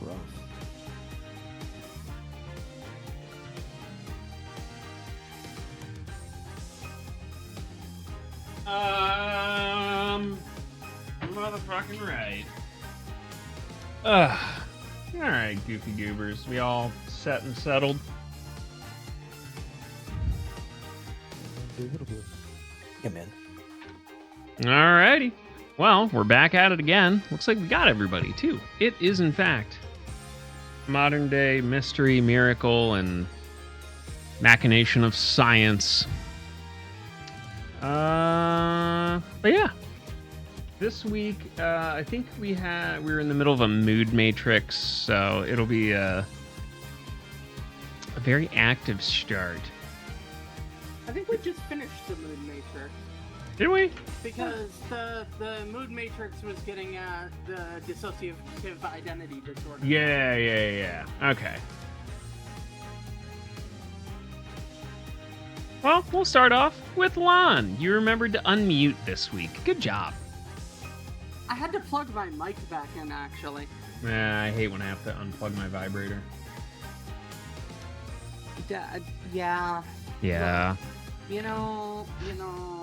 rough. Motherfucking right. Alright, goofy goobers. We all set and settled? Yeah, man. Alrighty. Well, we're back at it again. Looks like we got everybody, too. It is, in fact, modern day mystery, miracle, and machination of science. But yeah. This week, I think we're in the middle of a mood matrix, so it'll be a very active start. I think we just finished the mood matrix. Did we? Because the mood matrix was getting at the dissociative identity disorder. Yeah. Okay. Well, we'll start off with Lon. You remembered to unmute this week. Good job. I had to plug my mic back in, actually. I hate when I have to unplug my vibrator. Yeah. Yeah. You know.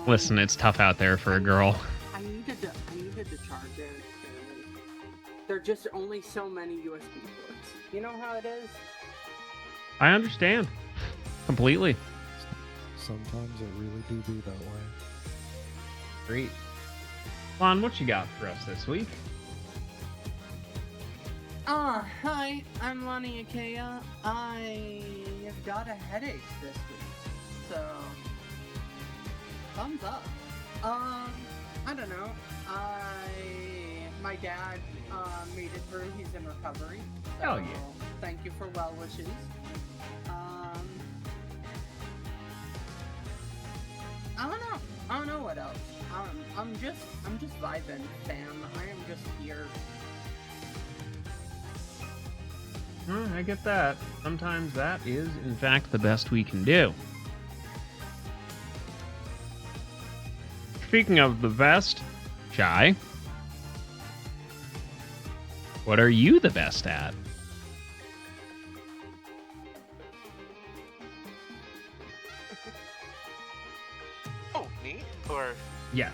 Listen, it's tough out there for a girl. I needed to charge it. There are just only so many USB ports. You know how it is? I understand. Completely. Sometimes it really do that way. Great. Lon, what you got for us this week? Hi, I'm Lonnie Ikea. I have got a headache this week, so thumbs up. I don't know. My dad made it through. He's in recovery. So Hell yeah. Thank you for well wishes. I don't know what else. I'm just vibing, fam. I am just here. I get that. Sometimes that is, in fact, the best we can do. Speaking of the best, Shy, what are you the best at? Oh, me? Or Yes.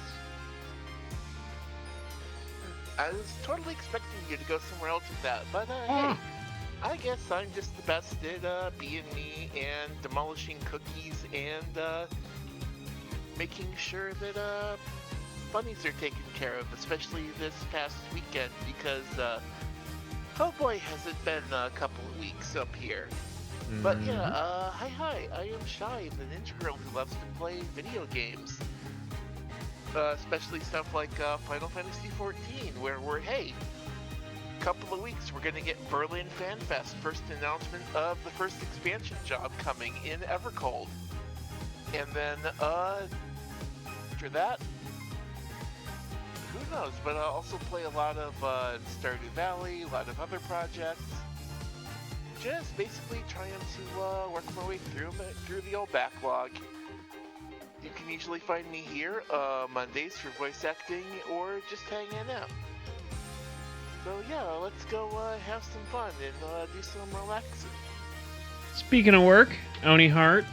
I was totally expecting you to go somewhere else with that, but hey, I guess I'm just the best at being me and demolishing cookies and making sure that bunnies are taken care of, especially this past weekend because oh boy, has it been a couple of weeks up here. But yeah, hi, I am Shy, the ninja girl who loves to play video games. Especially stuff like Final Fantasy XIV, where we're, hey, couple of weeks we're gonna get Berlin Fan Fest, first announcement of the first expansion job coming in Evercold. And then, after that, who knows, but I'll also play a lot of Stardew Valley, a lot of other projects. Just basically trying to work my way through the old backlog. You can usually find me here Mondays for voice acting or just hanging out. So yeah, let's go have some fun and do some relaxing. Speaking of work, Oni Hart,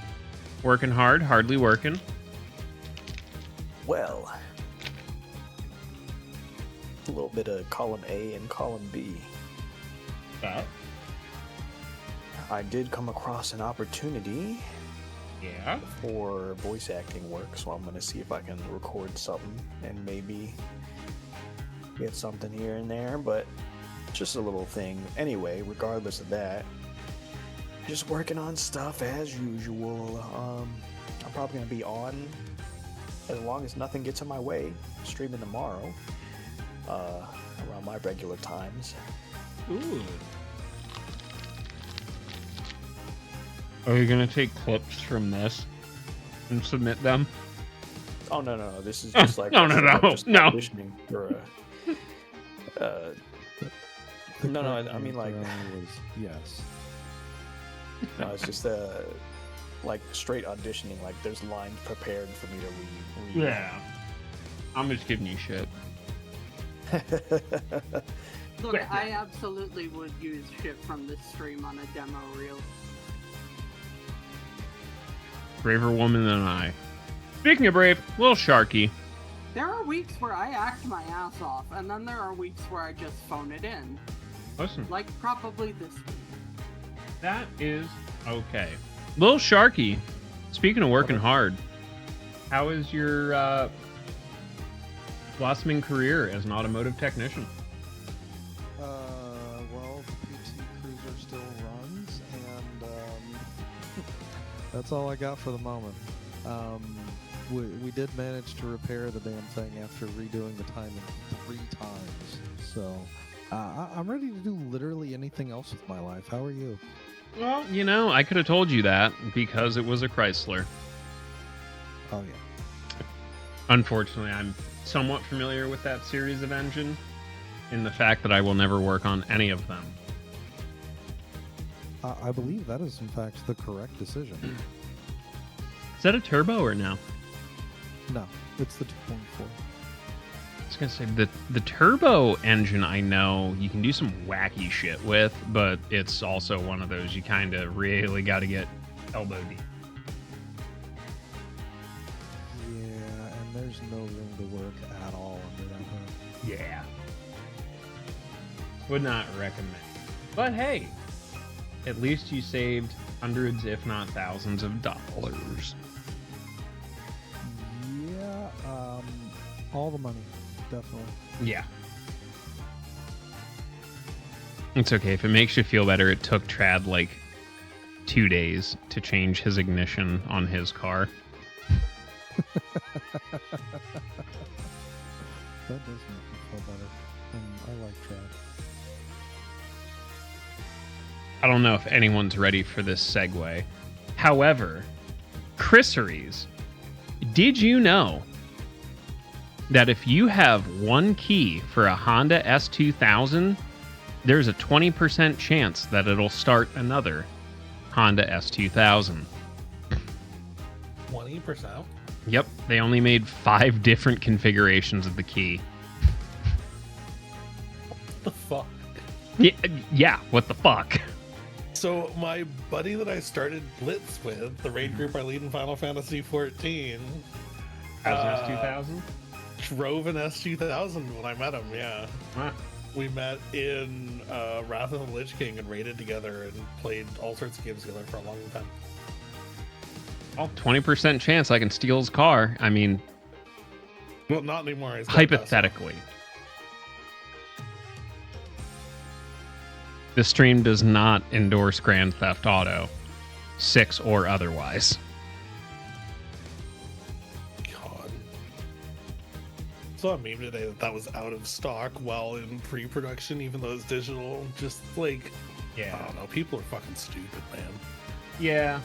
working hard, hardly working. Well, a little bit of column A and column B. I did come across an opportunity Yeah. for voice acting work, so I'm going to see if I can record something and maybe get something here and there, but just a little thing. Anyway, regardless of that, just working on stuff as usual. I'm probably going to be on, as long as nothing gets in my way, streaming tomorrow, around my regular times. Ooh. Are you gonna take clips from this and submit them? Oh no! This is just like No. auditioning for no. I mean like yes. No, it's just like straight auditioning. Like there's lines prepared for me to read. Yeah. I'm just giving you shit. Look, I absolutely would use shit from this stream on a demo reel. Braver woman than I. Speaking of brave, little Sharky. There are weeks where I act my ass off, and then there are weeks where I just phone it in. Listen, Like probably this week. that is okay. Little Sharky, speaking of working hard, how is your blossoming career as an automotive technician? Well, the PT Cruiser still runs, and that's all I got for the moment. We did manage to repair the damn thing after redoing the timing 3 times. So I'm ready to do literally anything else with my life. How are you? Well, you know, I could have told you that because it was a Chrysler. Oh, yeah. Unfortunately, I'm somewhat familiar with that series of engine in the fact that I will never work on any of them. I believe that is, in fact, the correct decision. Is that a turbo or no? No, it's the 2.4. I was gonna say the turbo engine I know you can do some wacky shit with, but it's also one of those you kind of really got to get elbow deep. Yeah, and there's no room to work at all under that hood. Yeah. Would not recommend. But hey, at least you saved hundreds, if not thousands of dollars. Yeah, all the money, definitely. Yeah. It's okay. If it makes you feel better, it took Trad like 2 days to change his ignition on his car. That does make me feel better. I like Trad. I don't know if anyone's ready for this segue. However, Chrisseries, did you know that if you have one key for a Honda S2000, there's a 20% chance that it'll start another Honda S2000? 20%? Yep, they only made 5 different configurations of the key. What the fuck? Yeah, what the fuck? So my buddy that I started Blitz with, the raid group I lead in Final Fantasy XIV, As an S2000? drove an S2000 when I met him, yeah. Huh. We met in Wrath of the Lich King and raided together and played all sorts of games together for a long time. Well, 20% chance I can steal his car. I mean, Well, not anymore. He's got hypothetically. The stream does not endorse Grand Theft Auto, 6 or otherwise. Tesla. God. Saw a meme today that was out of stock while in pre-production, even though it's digital. Just like, I don't know. People are fucking stupid, man. Yeah.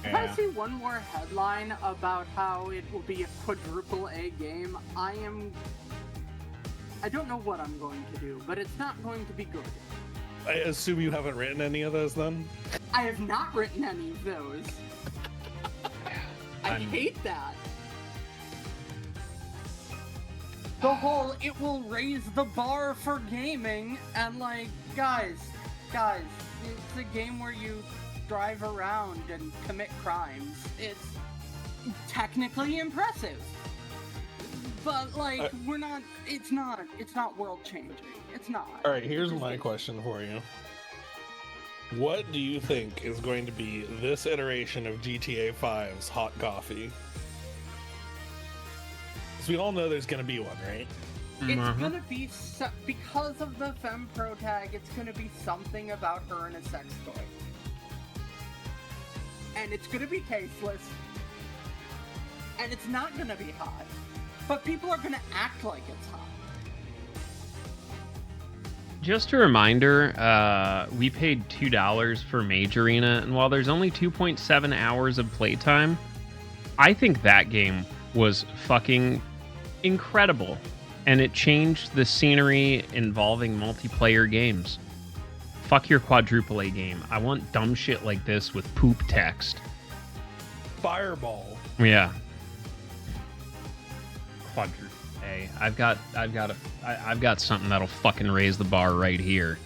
If I see one more headline about how it will be a quadruple A game, I don't know what I'm going to do, but it's not going to be good. I assume you haven't written any of those then? I have not written any of those. I hate that. The whole, it will raise the bar for gaming, and like, guys, it's a game where you drive around and commit crimes. It's technically impressive. But like, it's not world changing. It's not. Alright, here's my question for you. What do you think is going to be this iteration of GTA 5's hot coffee? Because we all know there's going to be one, right? It's gonna be, because of the Femme Pro tag, it's gonna be something about her and a sex toy. And it's gonna be tasteless. And it's not gonna be hot. But people are gonna act like it's hot. Just a reminder, we paid $2 for Mage Arena, and while there's only 2.7 hours of playtime, I think that game was fucking incredible. And it changed the scenery involving multiplayer games. Fuck your quadruple A game. I want dumb shit like this with poop text. Fireball. Yeah. Quadruple A. okay. I've got something that'll fucking raise the bar right here.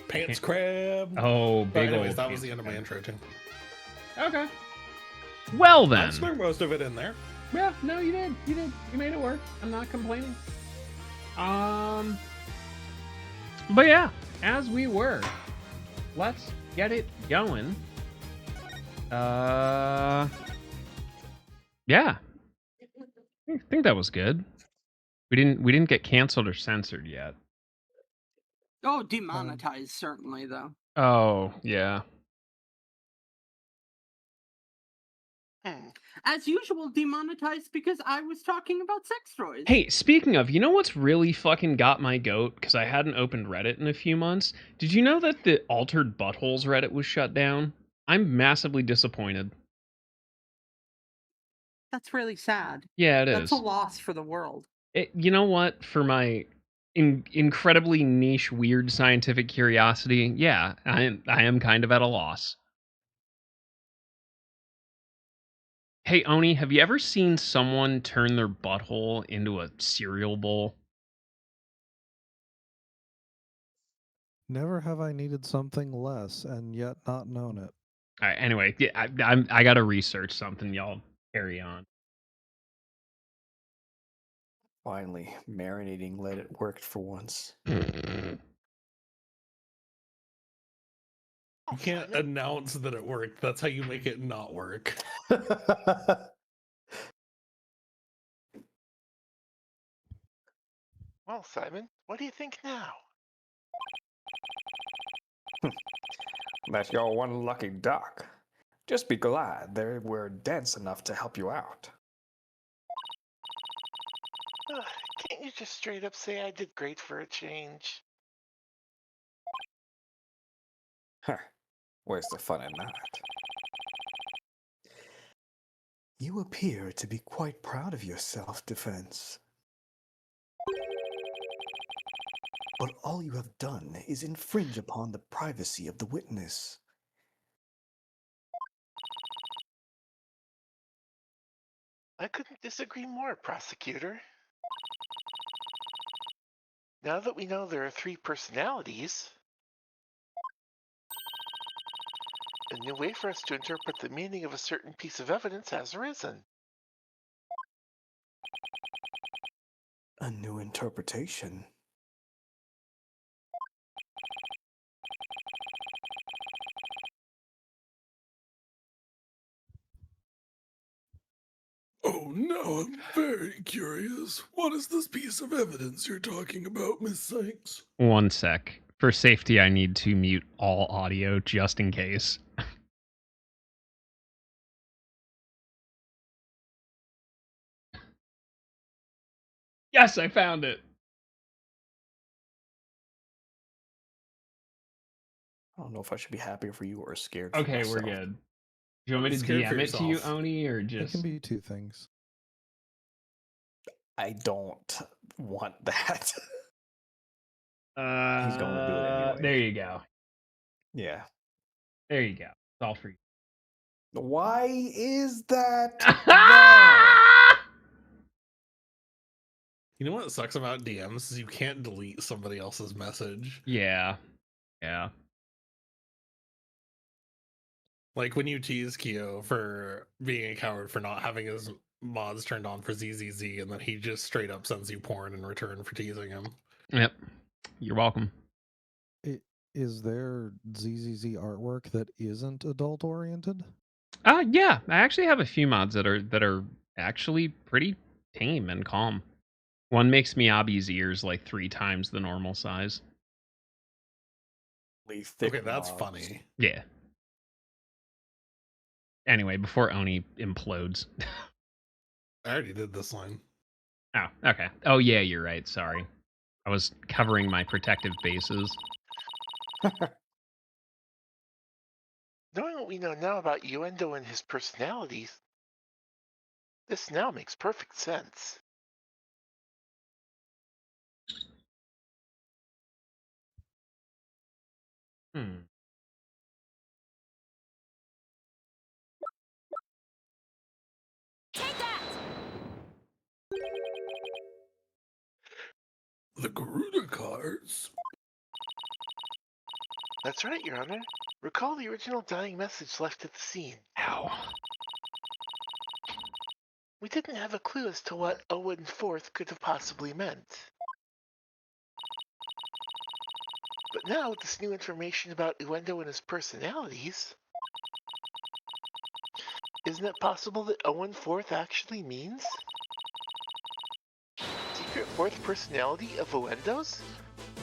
Pants crab. Oh, But big anyways, old that was the pants end of my crab. intro too. Okay. Well I then. stuck most of it in there. Yeah, no, you did. You made it work. I'm not complaining. But yeah, as we were, let's get it going. Yeah. I think that was good. We didn't get canceled or censored yet. Oh, demonetized certainly though. Oh, yeah. As usual, demonetized because I was talking about sex toys. Hey, speaking of, you know what's really fucking got my goat? Because I hadn't opened Reddit in a few months. Did you know that the Altered Buttholes Reddit was shut down? I'm massively disappointed. That's really sad. Yeah, it That's a is. loss for the world. You know what? For my incredibly niche, weird scientific curiosity, yeah, I am kind of at a loss. Hey, Oni, have you ever seen someone turn their butthole into a cereal bowl? Never have I needed something less and yet not known it. All right, anyway, yeah, I got to research something. Y'all carry on. Finally, marinating let it worked for once. You can't announce that it worked. That's how you make it not work. Well, Simon, what do you think now? That's your one lucky duck. Just be glad they were dense enough to help you out. Can't you just straight up say I did great for a change? Huh. Where's the fun in that? You appear to be quite proud of your self-defense. But all you have done is infringe upon the privacy of the witness. I couldn't disagree more, prosecutor. Now that we know there are 3 personalities, a new way for us to interpret the meaning of a certain piece of evidence has arisen. A new interpretation. Oh no, I'm very curious. What is this piece of evidence you're talking about, Miss Sykes? One sec. For safety, I need to mute all audio just in case. Yes, I found it. I don't know if I should be happy for you or scared for Okay, myself. we're good. Do you want me to Scared for DM it to you, yourself. Oni, or It just... can be two things. I don't want that. He's He's going to do it anyway. There you go. Yeah. There you go. It's all for you. Why is that there? You know what sucks about DMs is you can't delete somebody else's message. Yeah. Yeah. Like when you tease Kyo for being a coward for not having his mods turned on for ZZZ, and then he just straight up sends you porn in return for teasing him. Yep. You're welcome. Is there ZZZ artwork that isn't adult oriented? Yeah. I actually have a few mods that are actually pretty tame and calm. One makes Miyabi's ears like 3 times the normal size. Okay, that's funny. Yeah. Anyway, before Oni implodes. I already did this line. Oh, okay. Oh, yeah, you're right. Sorry. I was covering my protective bases. Knowing what we know now about Uendo and his personalities, this now makes perfect sense. Hmm. Take that! The Garuda cards? That's right, Your Honor. Recall the original dying message left at the scene. Ow. We didn't have a clue as to what Owen Fourth could have possibly meant. But now, with this new information about Uendo and his personalities, isn't it possible that Owen Fourth actually means secret fourth personality of Uendo's?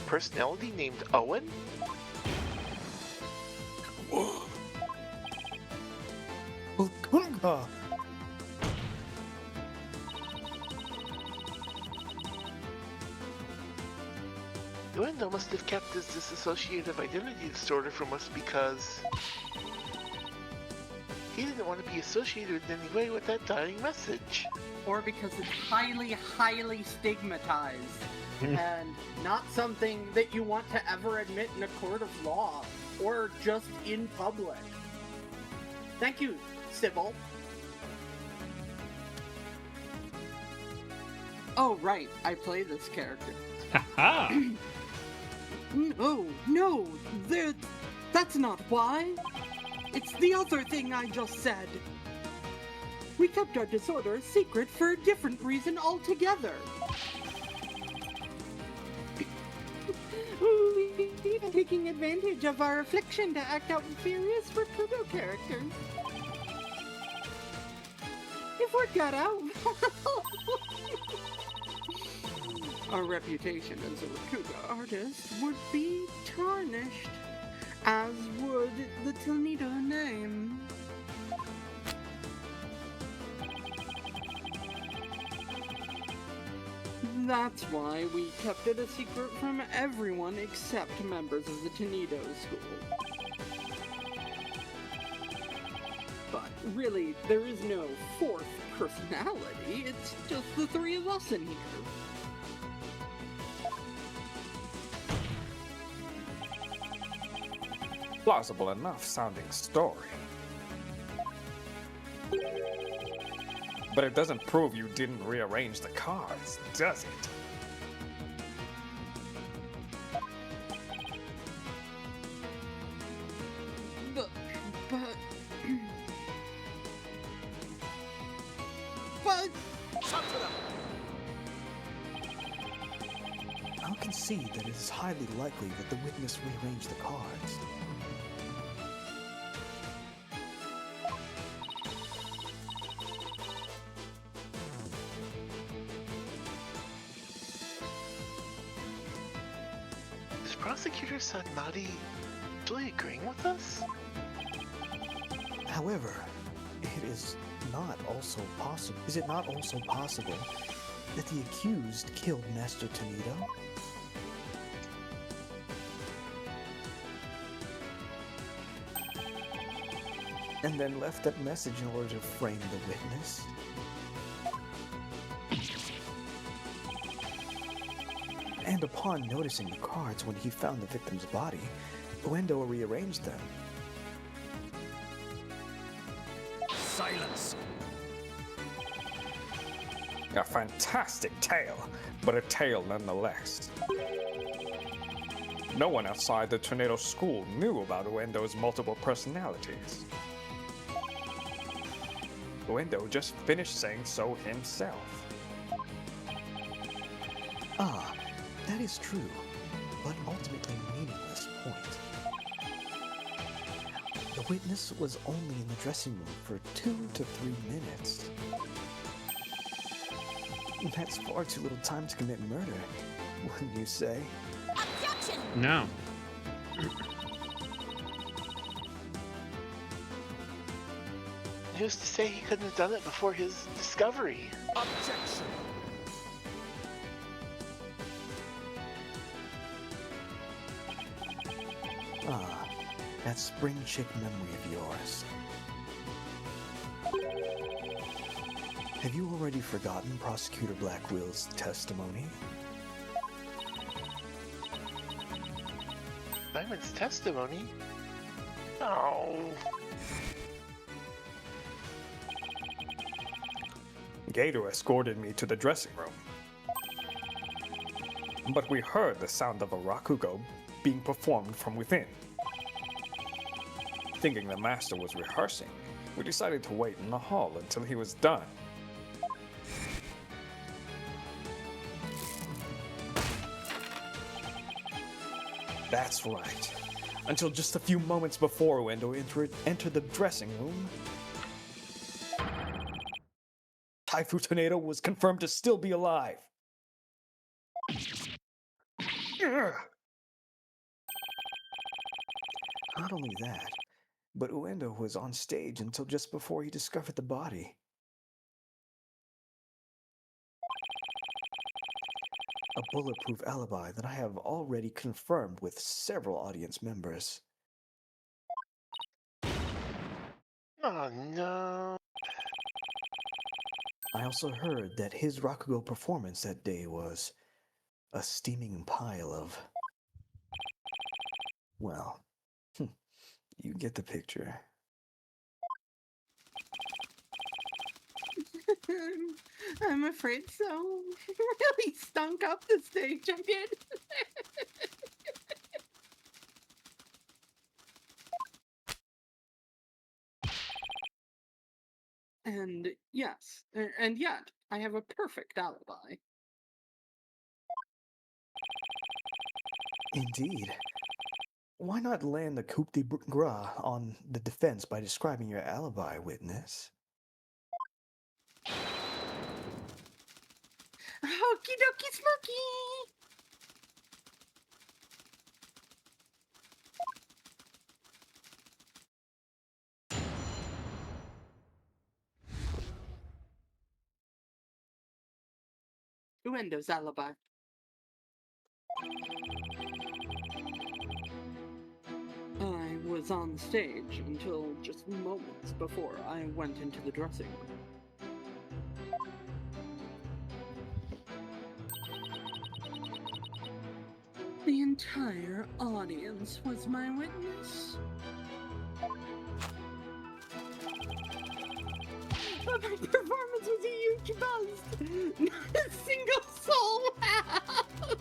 Personality named Owen? Whoa. Gunga! Uendo must have kept his dissociative identity disorder from us because he didn't want to be associated in any way with that dying message. Or because it's highly, highly stigmatized and not something that you want to ever admit in a court of law or just in public. Thank you, Sybil. Oh, right, I play this character. Haha. No, that's not why. It's the other thing I just said. We kept our disorder a secret for a different reason altogether. Even taking advantage of our affliction to act out various Rakugo characters. If word got out, our reputation as a Rakugo artist would be tarnished, as would the Toledo name. That's why we kept it a secret from everyone except members of the Toledo school. But really, there is no fourth personality, it's just the three of us in here. Plausible enough sounding story. But it doesn't prove you didn't rearrange the cards, does it? But... I'll concede that it is highly likely that the witness rearranged the cards. Is Prosecutor Sanmari actually agreeing with us? However, it is not also possible. Is it not also possible that the accused killed Master Toledo? And then left that message in order to frame the witness? And upon noticing the cards when he found the victim's body, Uendo rearranged them. Silence! A fantastic tale, but a tale nonetheless. No one outside the Tornado School knew about Uendo's multiple personalities. Uendo just finished saying so himself. Ah, that is true, but ultimately meaningless point. The witness was only in the dressing room for 2 to 3 minutes. That's far too little time to commit murder, wouldn't you say? Objection! No. Who's to say he couldn't have done it before his discovery? Objection! Ah, that spring chick memory of yours. Have you already forgotten Prosecutor Blackwell's testimony? Simon's testimony? Oh. Gator escorted me to the dressing room. but we heard the sound of a rakugo being performed from within. Thinking the master was rehearsing, we decided to wait in the hall until he was done. That's right. Until just a few moments before Uendo entered the dressing room, Taifu Tornado was confirmed to still be alive. Ugh. Not only that, but Uendo was on stage until just before he discovered the body. A bulletproof alibi that I have already confirmed with several audience members. Oh no. I also heard that his Rakugo performance that day was a steaming pile of... well, you get the picture. I'm afraid so. Really stunk up the stage, I did. And yes, and yet, I have a perfect alibi. Indeed. Why not land the coup de grace on the defense by describing your alibi, witness? Hokey dokey smoky! Uendo's alibi. I was on stage until just moments before I went into the dressing room. The entire audience was my witness. But my performance was a huge buzz. Not a single soul laughed.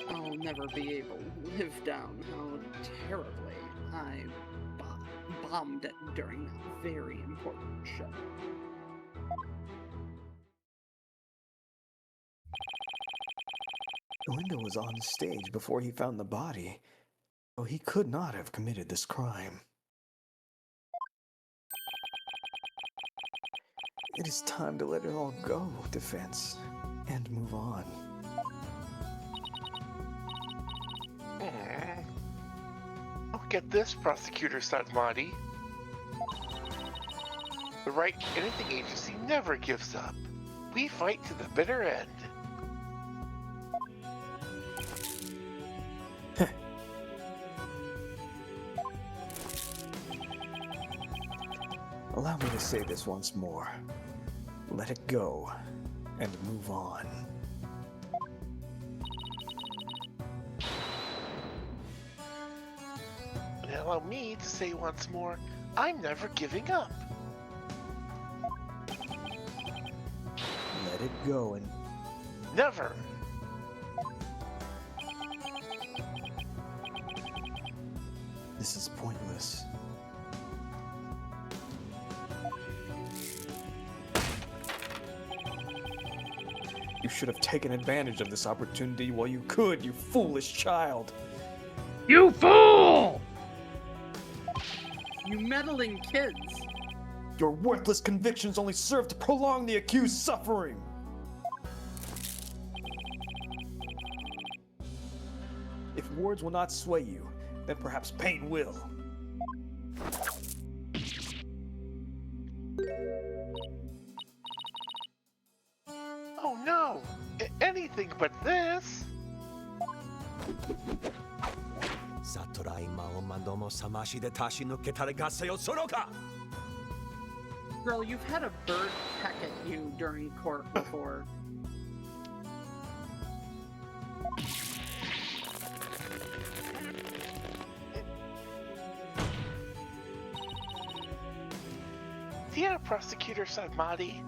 I'll never be able to live down how terribly I bombed it during that very important show. Uendo was on stage before he found the body, so he could not have committed this crime. It is time to let it all go, defense, and move on. Look at this, Prosecutor Satmati. The Wright Anything Agency never gives up. We fight to the bitter end. Allow me to say this once more. Let it go and move on. And allow me to say once more, I'm never giving up. Let it go and... Never. This is pointless. You should have taken advantage of this opportunity while you could, you foolish child. You fool! You meddling kids! Your worthless convictions only serve to prolong the accused's suffering. If words will not sway you, then perhaps pain will. Oh no! Anything but this! Girl, you've had a bird peck at you during court before. Dear Prosecutor Satmati,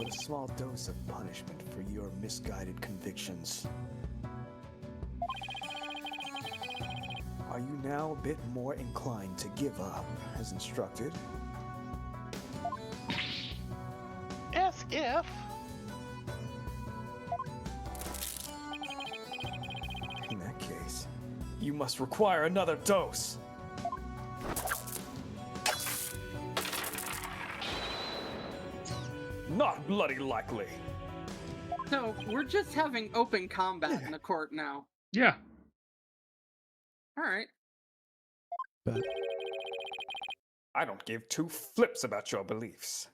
put a small dose of punishment for your misguided convictions. Are you now a bit more inclined to give up, as instructed? As if. In that case, you must require another dose. Not bloody likely. So we're just having open combat in the court now. Yeah. All right. But I don't give two flips about your beliefs.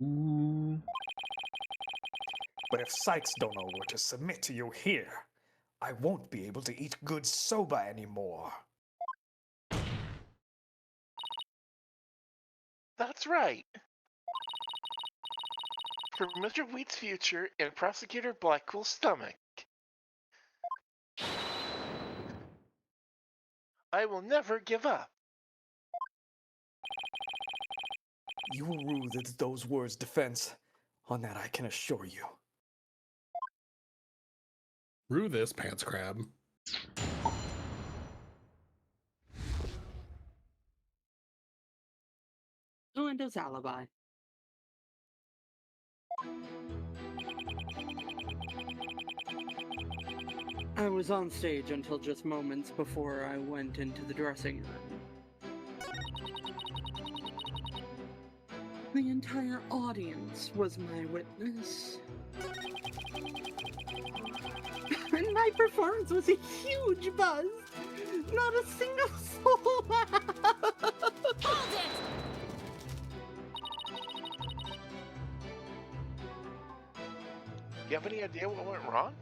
Ooh. But if Sykes don't know where to submit to you here, I won't be able to eat good soba anymore. That's right. For Mr. Wheat's future and Prosecutor Blackpool's stomach. I will never give up. You will rue those words' defense. On that I can assure you. Rue this, pants crab. Glinda's alibi. I was on stage until just moments before I went into the dressing room. The entire audience was my witness. And my performance was a huge buzz. Not a single soul laughed. Hold it! You have any idea what went wrong?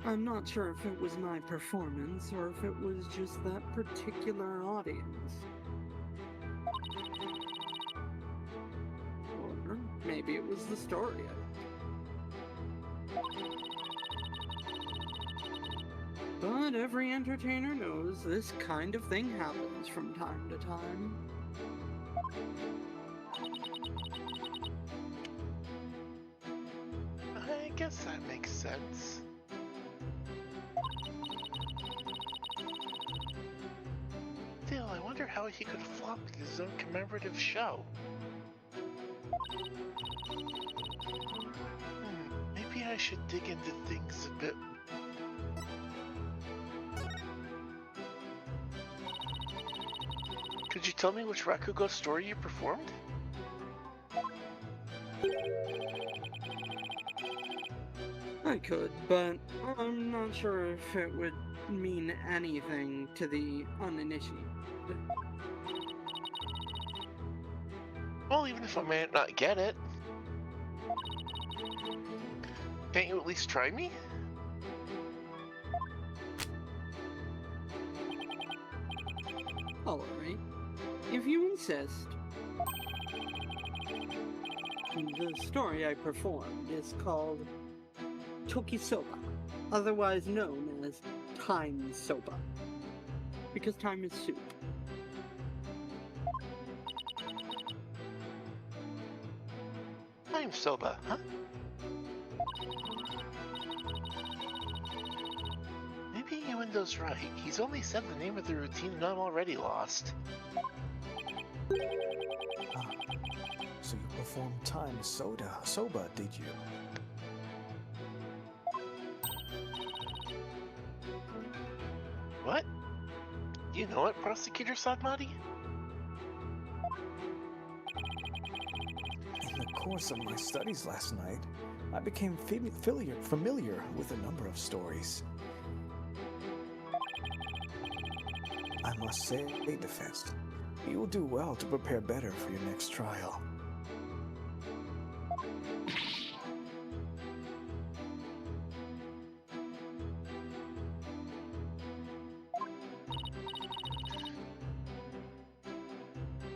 I'm not sure if it was my performance or if it was just that particular audience. Or maybe it was the story. But every entertainer knows this kind of thing happens from time to time. I guess that makes sense. Still, I wonder how he could flop his own commemorative show. Maybe I should dig into things a bit. Could you tell me which Rakugo story you performed? I could, but I'm not sure if it would mean anything to the uninitiated. Well, even if I may not get it. Can't you at least try me? Alright, if you insist. The story I performed is called Tokisoba, otherwise known as Time Soba, because time is soup. Time soba, huh? Maybe Yuendo's right. He's only said the name of the routine and I'm already lost. So you performed Time Soba, did you? What? You know it, Prosecutor Sadmati? In the course of my studies last night, I became familiar with a number of stories. I must say, defense, you will do well to prepare better for your next trial.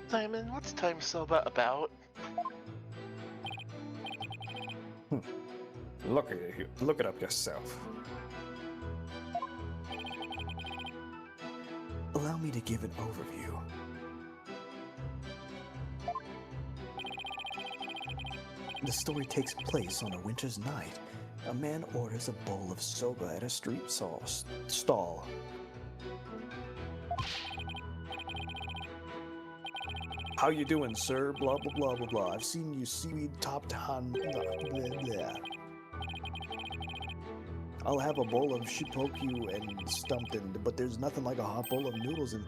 Simon, what's Time Soba about? Look it up yourself. Allow me to give an overview. The story takes place on a winter's night. A man orders a bowl of soba at a street stall. How you doing, sir? Blah, blah, blah, blah, blah. I've seen you seaweed topped han... Blah, blah. I'll have a bowl of shipoku and stumped in, but there's nothing like a hot bowl of noodles, and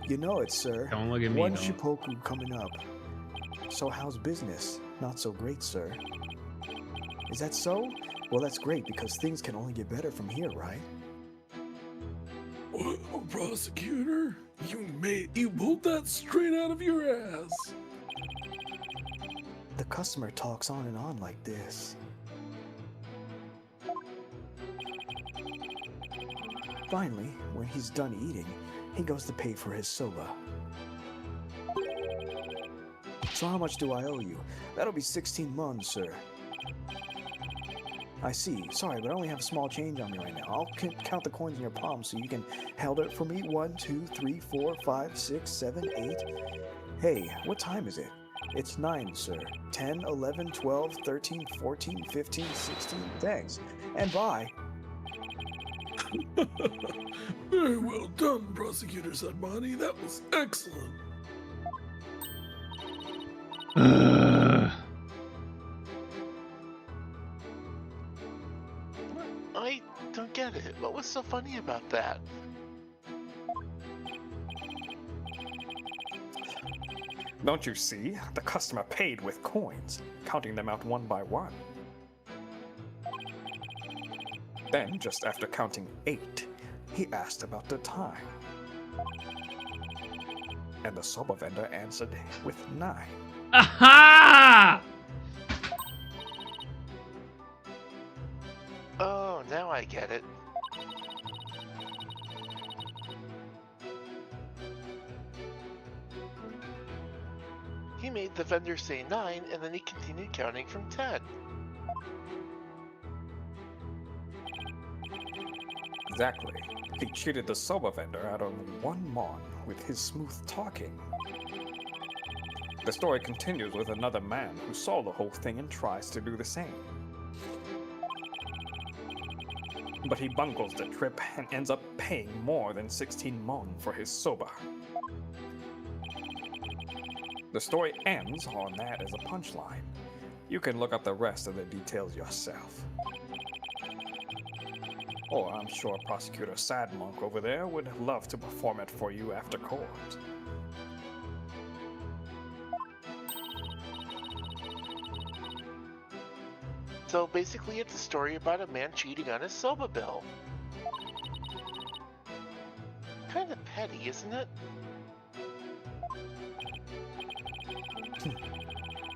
you know it, sir. Don't look at me. One Don't. shipoku coming up. So how's business? Not so great, sir. Is that so? Well, that's great, because things can only get better from here, right? What, prosecutor? You pulled that straight out of your ass. The customer talks on and on like this. Finally, when he's done eating, he goes to pay for his soba. So how much do I owe you? That'll be 16 mon, sir. I see. Sorry, but I only have small change on me right now. I'll count the coins in your palm so you can hold it for me. 1, 2, 3, 4, 5, 6, 7, 8. Hey, what time is it? It's 9, sir. 10, 11, 12, 13, 14, 15, 16. Thanks. And bye. Very well done, Prosecutor Sadmani. That was excellent. I don't get it. What was so funny about that? Don't you see? The customer paid with coins, counting them out one by one. Then, just after counting 8, he asked about the time. And the soba vendor answered with 9. Aha! Oh, now I get it. He made the vendor say 9, and then he continued counting from 10. Exactly. He cheated the soba vendor out of 1 mon with his smooth talking. The story continues with another man who saw the whole thing and tries to do the same. But he bungles the trip and ends up paying more than 16 mon for his soba. The story ends on that as a punchline. You can look up the rest of the details yourself. Or I'm sure Prosecutor Sadmonk over there would love to perform it for you after court. So basically it's a story about a man cheating on his soba bill. Kinda petty, isn't it?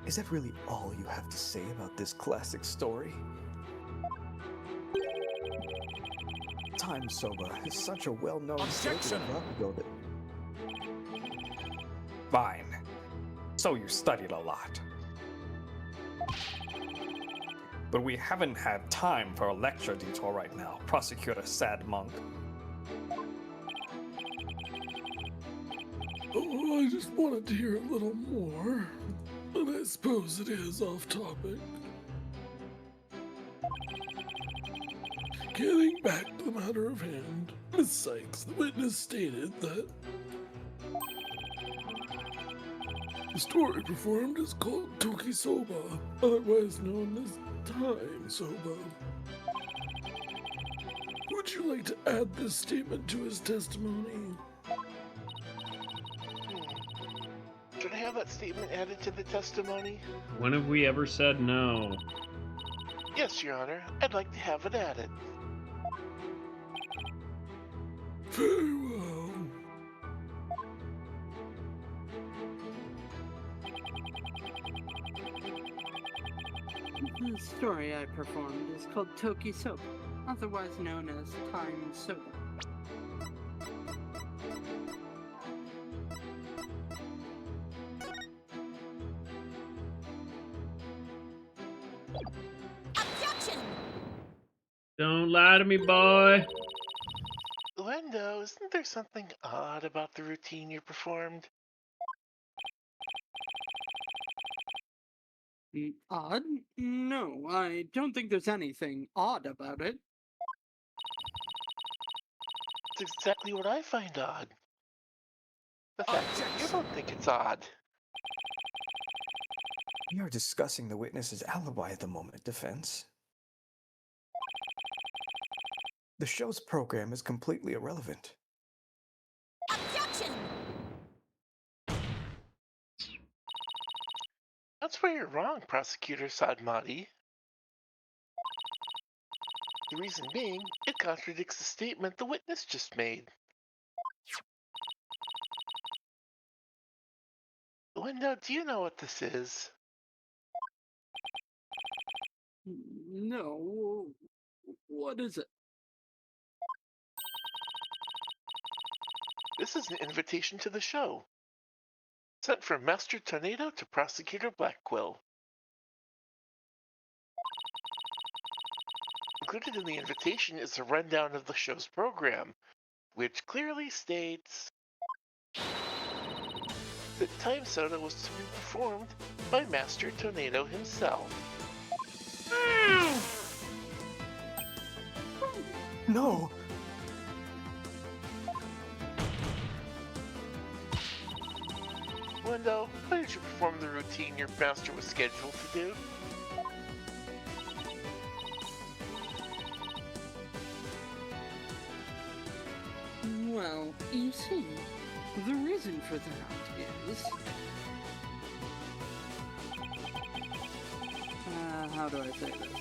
Is that really all you have to say about this classic story? Time soba is such a well-known Objection! staple. Fine. So you studied a lot. But we haven't had time for a lecture detour right now, Prosecutor Sadmonk. Oh, I just wanted to hear a little more. But I suppose it is off topic. Getting back to the matter of hand, Miss Sykes, the witness stated that the story performed is called Toki Soba, otherwise known as Time Soba. Would you like to add this statement to his testimony? Should I have that statement added to the testimony? When have we ever said no? Yes, Your Honor. I'd like to have it added. Very well. The story I performed is called Toki Soba, otherwise known as Time Soba. Objection! Don't lie to me, boy. Lendo, isn't there something odd about the routine you performed? Odd? No, I don't think there's anything odd about it. It's exactly what I find odd. The fact that you don't think it's odd. We are discussing the witness's alibi at the moment, defense. The show's program is completely irrelevant. Objection! That's where you're wrong, Prosecutor Sadmati. The reason being, it contradicts the statement the witness just made. Linda, do you know what this is? No. What is it? This is an invitation to the show. Sent from Master Tornado to Prosecutor Blackquill. Included in the invitation is a rundown of the show's program, which clearly states that Time Soda was to be performed by Master Tornado himself. No! Lindo, why did you perform the routine your master was scheduled to do? Well, you see, the reason for that is... how do I say this?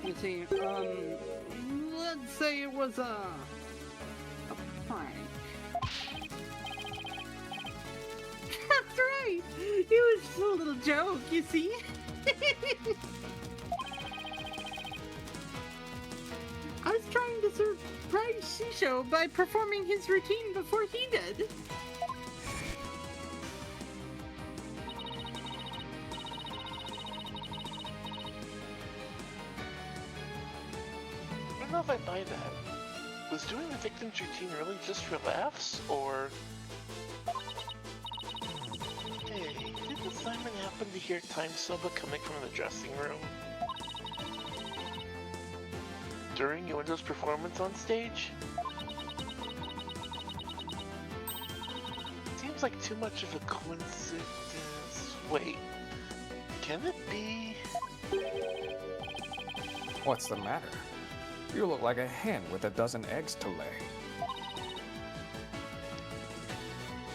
You see, let's say it was a prank. That's right! It was just a little joke, you see? I was trying to surprise Shisho by performing his routine before he did. I don't know if I buy that. Was doing the victim's routine really just for laughs, or... Hey, didn't Simon happen to hear Time Soba coming from the dressing room? During Yuendo's performance on stage? Seems like too much of a coincidence. Wait, can it be? What's the matter? You look like a hen with a dozen eggs to lay.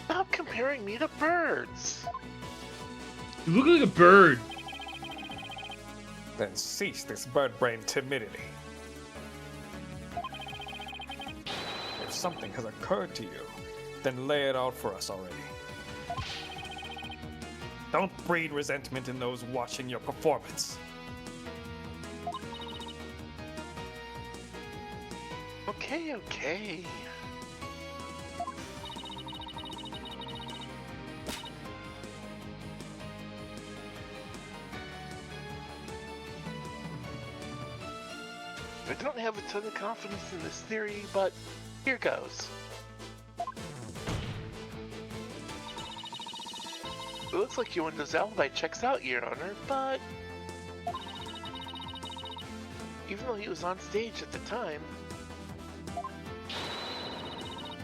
Stop comparing me to birds! You look like a bird. Then cease this bird-brained timidity. If something has occurred to you, then lay it out for us already. Don't breed resentment in those watching your performance. Okay. I don't have a ton of confidence in this theory, but here goes. It looks like Yuendo's alibi checks out, Your Honor, but... even though he was on stage at the time,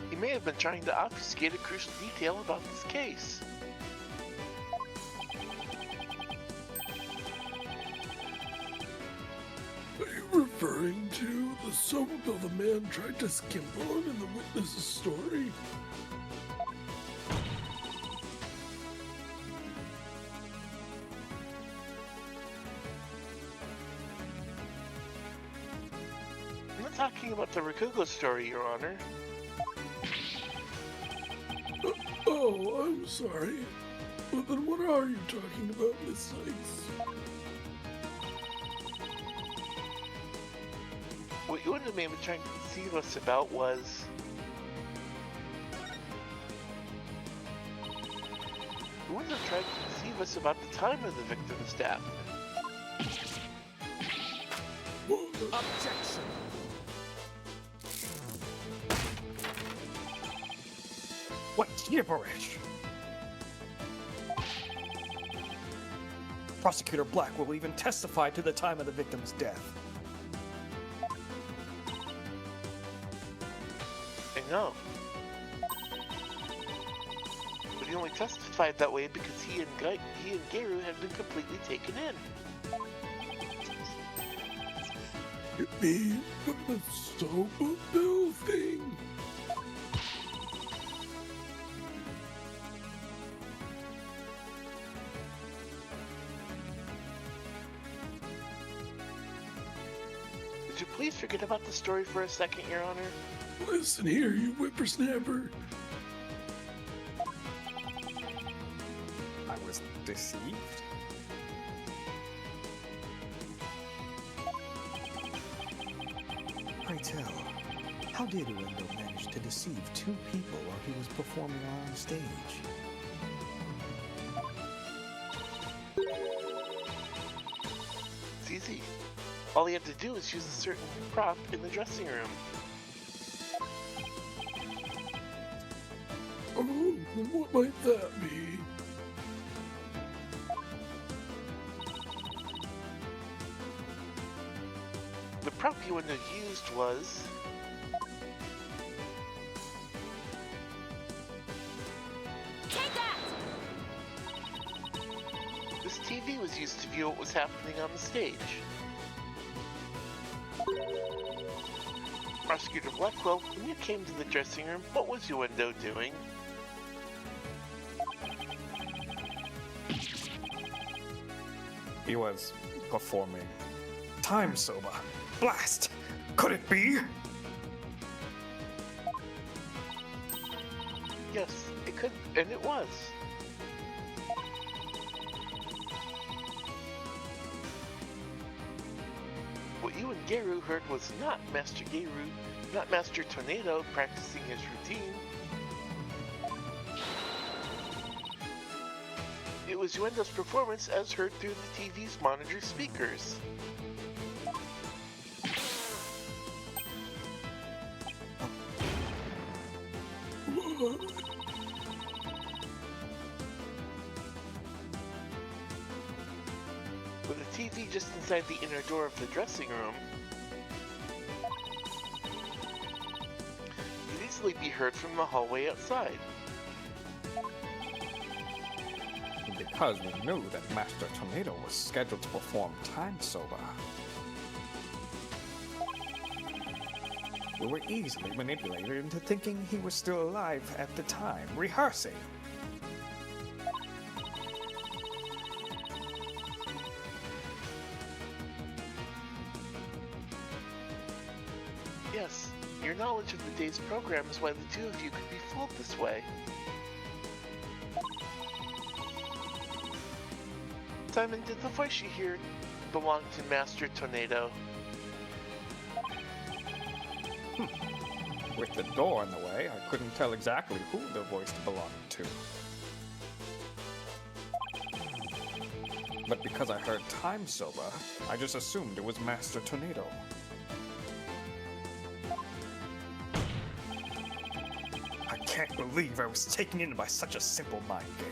he may have been trying to obfuscate a crucial detail about this case. Are you referring to the soap bill the man tried to skim on in the witness's story? I'm not talking about the Rakugo story, Your Honor. Oh, I'm sorry. But then what are you talking about, Miss Sykes? What Yuendo may have been trying to deceive us about was... Yuendo tried to deceive us about the time of the victim's death. Objection! What gibberish! Prosecutor Black will even testify to the time of the victim's death. I know. But he only testified that way because he and Geru had been completely taken in. It means the soap bill thing. Would you please forget about the story for a second, Your Honor? Listen here, you whippersnapper. I was deceived? Pray tell, how did Wendell manage to deceive two people while he was performing on stage? It's easy. All he had to do was use a certain prop in the dressing room. Oh, what might that be? The prop he wouldn't have used was... Take that! This TV was used to view what was happening on the stage. Prosecutor Blackwell, when you came to the dressing room, what was your window doing? He was performing Time Soba. Blast! Could it be? Yes, it could, and it was. What you and Geru heard was not Master Tornado practicing his routine. It was Yuendo's performance as heard through the TV's monitor speakers. With a TV just inside the inner door of the dressing room, it could easily be heard from the hallway outside. Because we knew that Master Tornado was scheduled to perform Time Soba. We were easily manipulated into thinking he was still alive at the time, rehearsing. Yes, your knowledge of the day's program is why the two of you could be fooled this way. Simon, did the voice you hear belong to Master Tornado? With the door in the way, I couldn't tell exactly who the voice belonged to. But because I heard Time Soba, I just assumed it was Master Tornado. I can't believe I was taken in by such a simple mind game.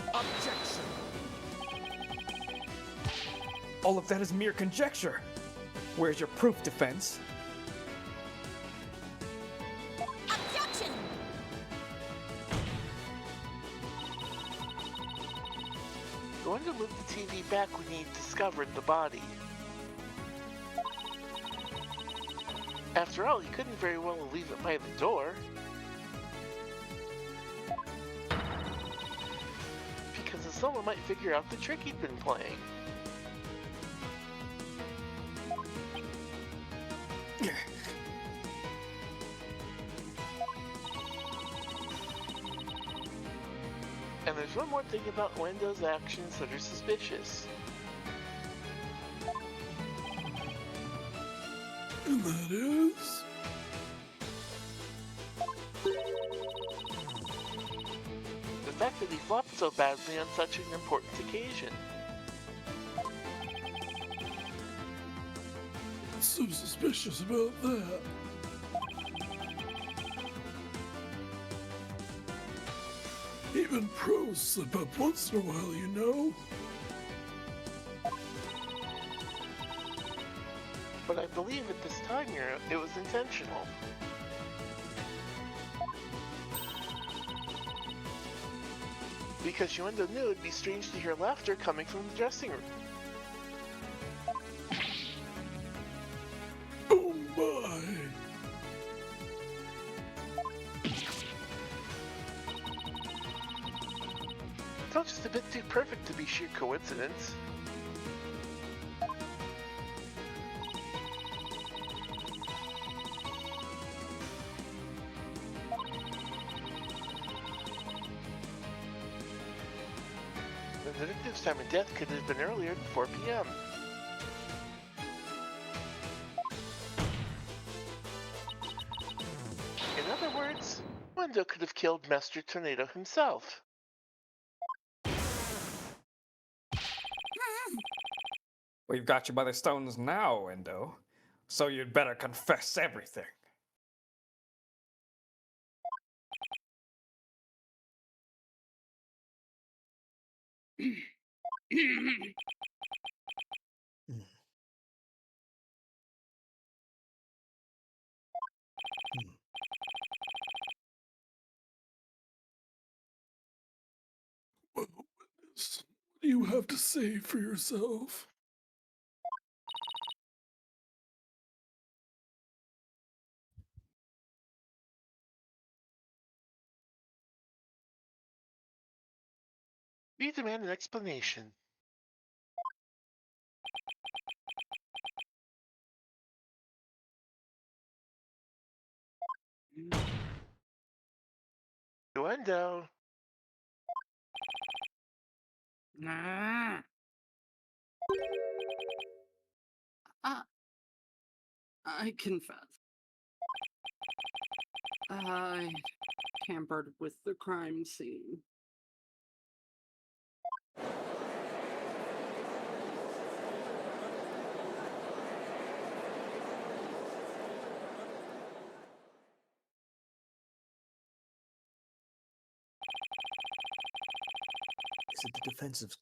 Objection! All of that is mere conjecture. Where's your proof, defense? Objection! Going to move the TV back when he discovered the body. After all, he couldn't very well leave it by the door. Because then someone might figure out the trick he'd been playing. And there's one more thing about Wendo's actions that are suspicious. And that is... The fact that he flopped so badly on such an important occasion. What's so suspicious about that? Even pros slip up once in a while, you know? But I believe at this time it was intentional. Because Yuendo knew it'd be strange to hear laughter coming from the dressing room. Oh my! Felt just a bit too perfect to be sheer coincidence. The detective's time of death could have been earlier than 4 p.m. In other words, Wendo could have killed Master Tornado himself. We've got you by the stones now, Endo. So you'd better confess everything. Well, witness, what do you have to say for yourself? We demand an explanation. Wendo. Nah. I confess. I tampered with the crime scene. Is it the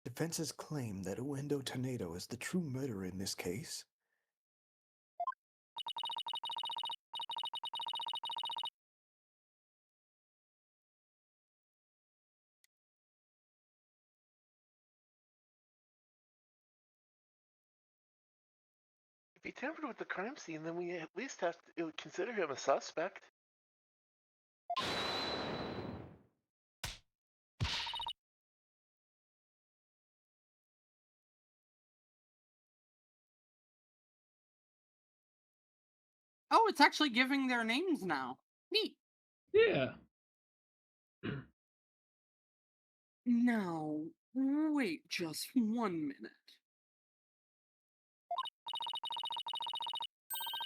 defense's claim that Uendo Tornado is the true murderer in this case? If he tampered with the crime scene, then we at least have to consider him a suspect. Oh, it's actually giving their names now. Neat. Yeah. Now, wait just 1 minute.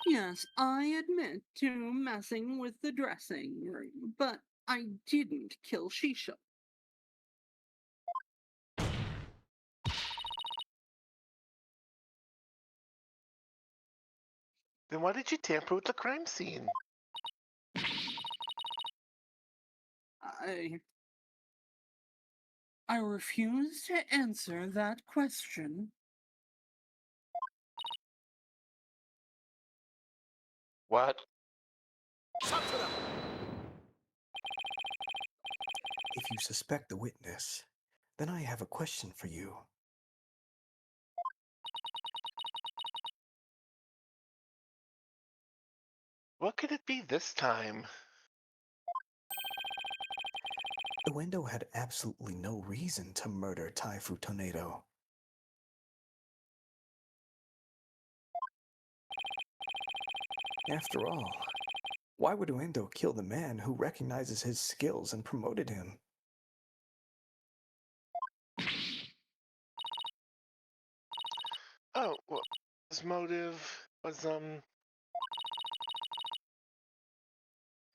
Yes, I admit to messing with the dressing room, but I didn't kill Shisha. Then why did you tamper with the crime scene? I refuse to answer that question. What? If you suspect the witness, then I have a question for you. What could it be this time? Uendo had absolutely no reason to murder Taifu Tornado. After all, why would Uendo kill the man who recognizes his skills and promoted him? Oh, well, his motive was,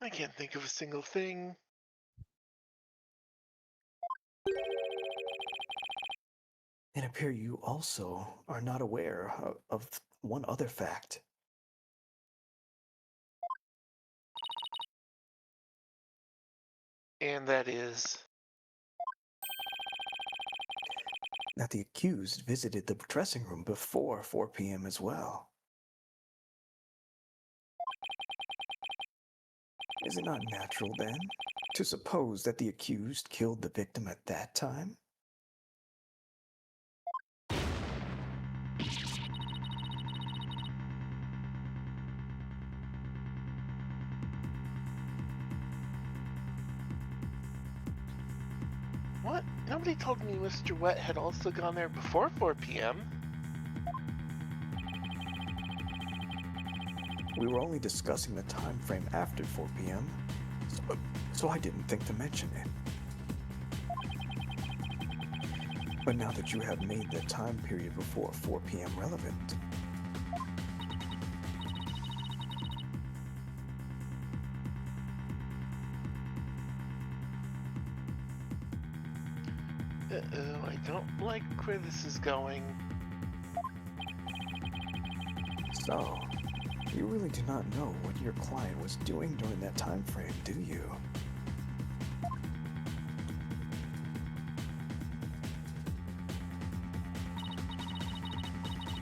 I can't think of a single thing. It appears you also are not aware of one other fact. And that is... that the accused visited the dressing room before 4 p.m. as well. Is it not natural, then, to suppose that the accused killed the victim at that time? What? Nobody told me Mr. Wet had also gone there before 4 p.m. We were only discussing the time frame after 4 p.m., so I didn't think to mention it. But now that you have made the time period before 4 p.m. relevant, Uh-oh, I don't like where this is going. so you really do not know what your client was doing during that time frame, do you?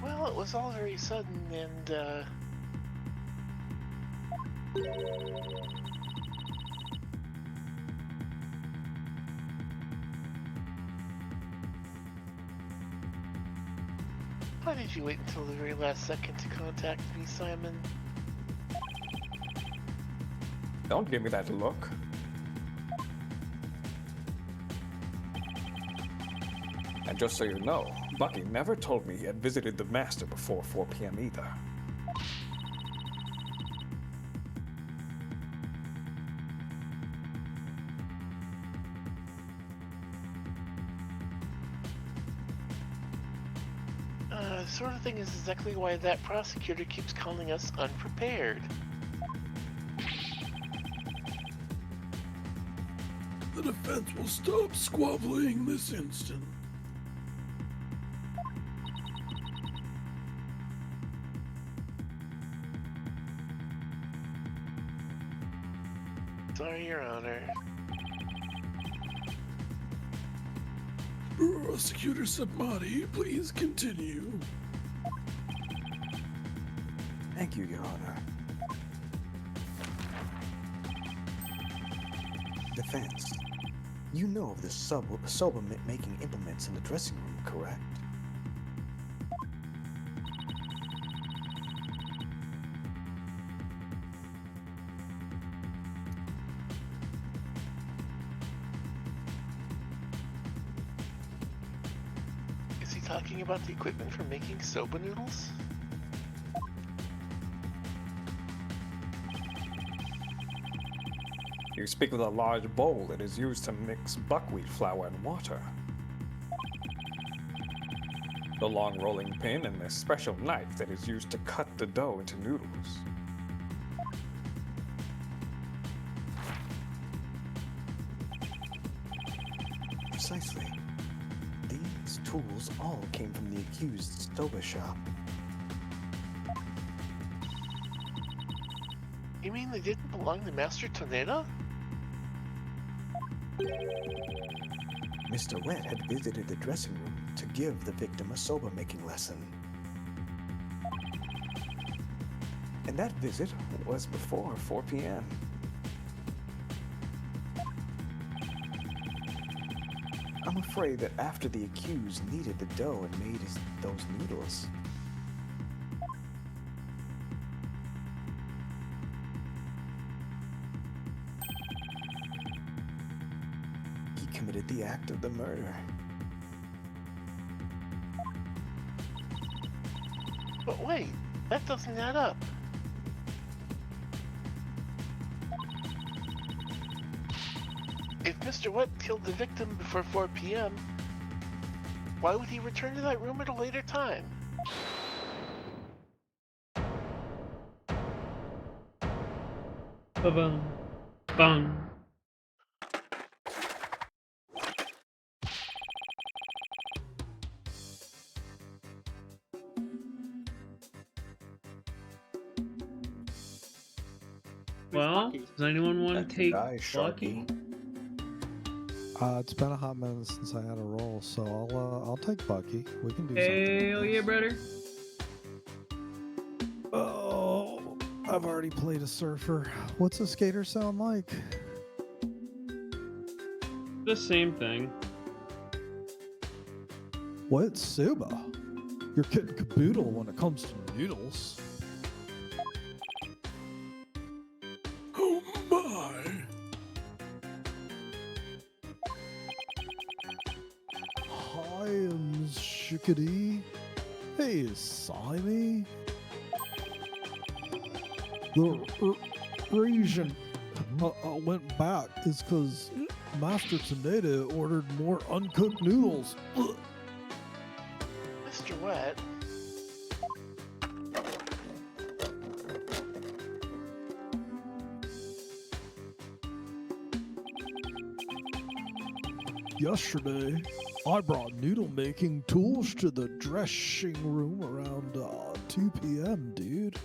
Well, it was all very sudden, and, why did you wait until the very last second to contact me, Simon? Don't give me that look. And just so you know, Bucky never told me he had visited the Master before 4 p.m. either. Sort of thing is exactly why that prosecutor keeps calling us unprepared. The defense will stop squabbling this instant. Sorry, Your Honor. Prosecutor Sabmati, please continue. Thank you, Your Honor. Defense, you know of the soba-making implements in the dressing room, correct? Is he talking about the equipment for making soba noodles? You speak of the large bowl that is used to mix buckwheat flour and water. The long rolling pin and the special knife that is used to cut the dough into noodles. Precisely. These tools all came from the accused's soba shop. You mean they didn't belong to Master Tornado? Mr. Wet had visited the dressing room to give the victim a soba-making lesson. And that visit was before 4 p.m. I'm afraid that after the accused kneaded the dough and made those noodles, he committed the act of the murder. But wait, that doesn't add up. If Mr. Wet killed the victim before 4 p.m., why would he return to that room at a later time? Ba-bum. Bum. Well, Bucky? does anyone want That's to take nice, Bucky? Sharky. It's been a hot minute since I had a roll, so I'll take Bucky. We can do Hell something. yeah, brother. Oh, I've already played a surfer. What's a skater sound like? The same thing. What, Suba? You're getting caboodle when it comes to noodles. Oh my! Hi, I'm Shikadi. Hey, Simey. The reason I went back is because Master Tomato ordered more uncooked noodles. Ugh. Mr. Wet, Yesterday, I brought noodle making tools to the dressing room around 2 p.m., dude.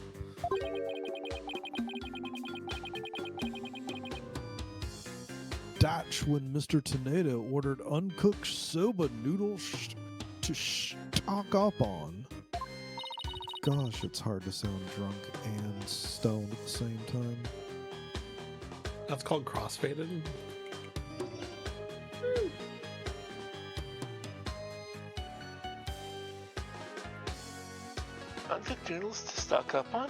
That's when Mr. Tornado ordered uncooked soba noodles to stock up on. Gosh, it's hard to sound drunk and stoned at the same time. That's called crossfaded. uncooked noodles to stock up on?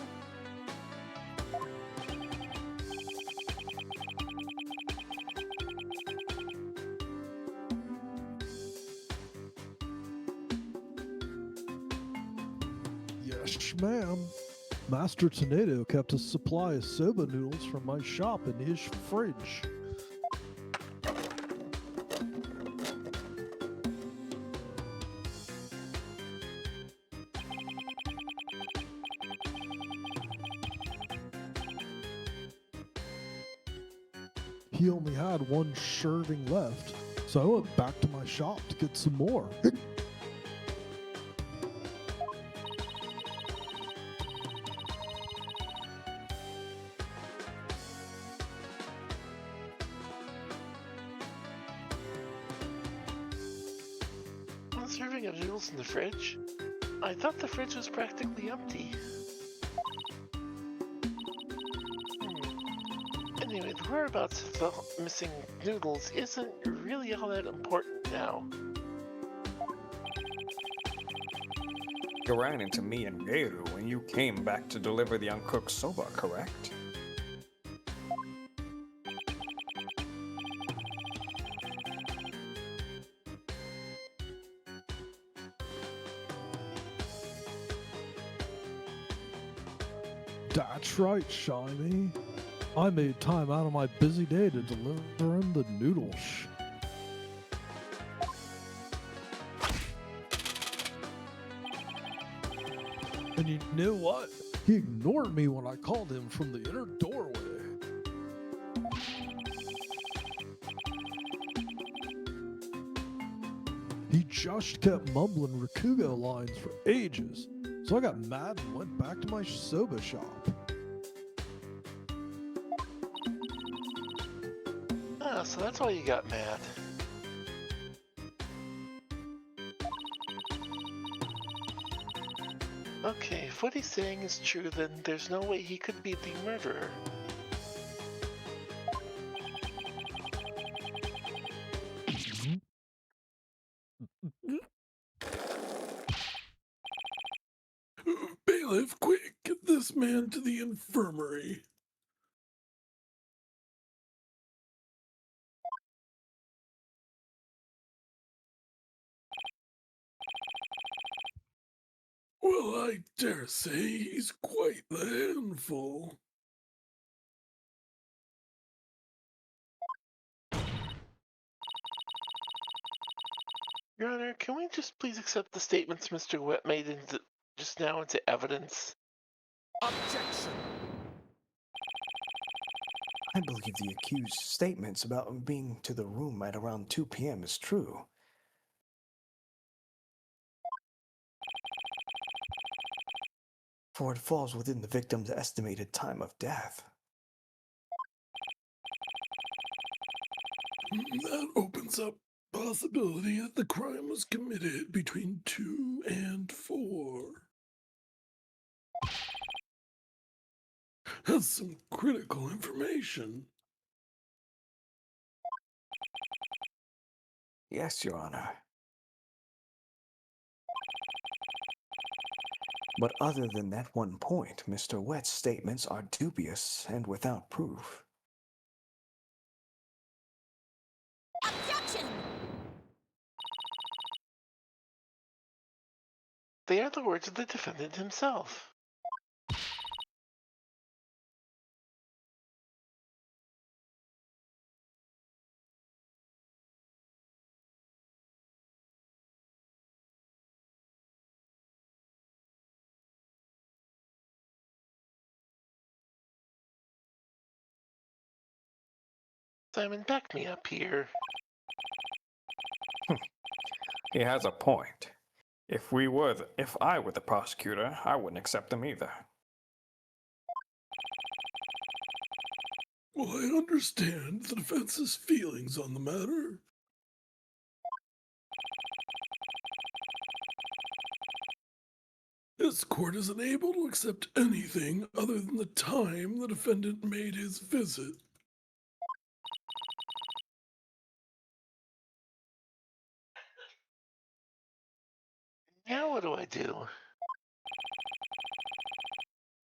Yes, ma'am. Master Tornado kept a supply of soba noodles from my shop in his fridge. He only had one serving left, so I went back to my shop to get some more. One serving of noodles in the fridge? I thought the fridge was practically empty. Anyway, the whereabouts of the missing noodles isn't really all that important now. You ran into me and Geiru when you came back to deliver the uncooked soba, correct? That's right, Shiny. I made time out of my busy day to deliver him the noodles. And you know what? He ignored me when I called him from the inner doorway. He just kept mumbling Rakugo lines for ages, so I got mad and went back to my soba shop. Ah, so that's why you got mad. Okay, if what he's saying is true, then there's no way he could be the murderer. Bailiff, quick, get this man to the infirmary. Well, I dare say he's quite the handful. Your Honor, can we just please accept the statements Mr. Wet made just now into evidence? Objection! I believe the accused's statements about being to the room at around 2 p.m. is true. For it falls within the victim's estimated time of death. That opens up possibility that the crime was committed between 2 and 4. That's some critical information. Yes, Your Honor. But other than that one point, Mr. Wett's statements are dubious and without proof. Objection! They are the words of the defendant himself. Simon, back me up here. He has a point. If I were the prosecutor, I wouldn't accept him either. Well, I understand the defense's feelings on the matter. This court is unable to accept anything other than the time the defendant made his visit. Now what do I do?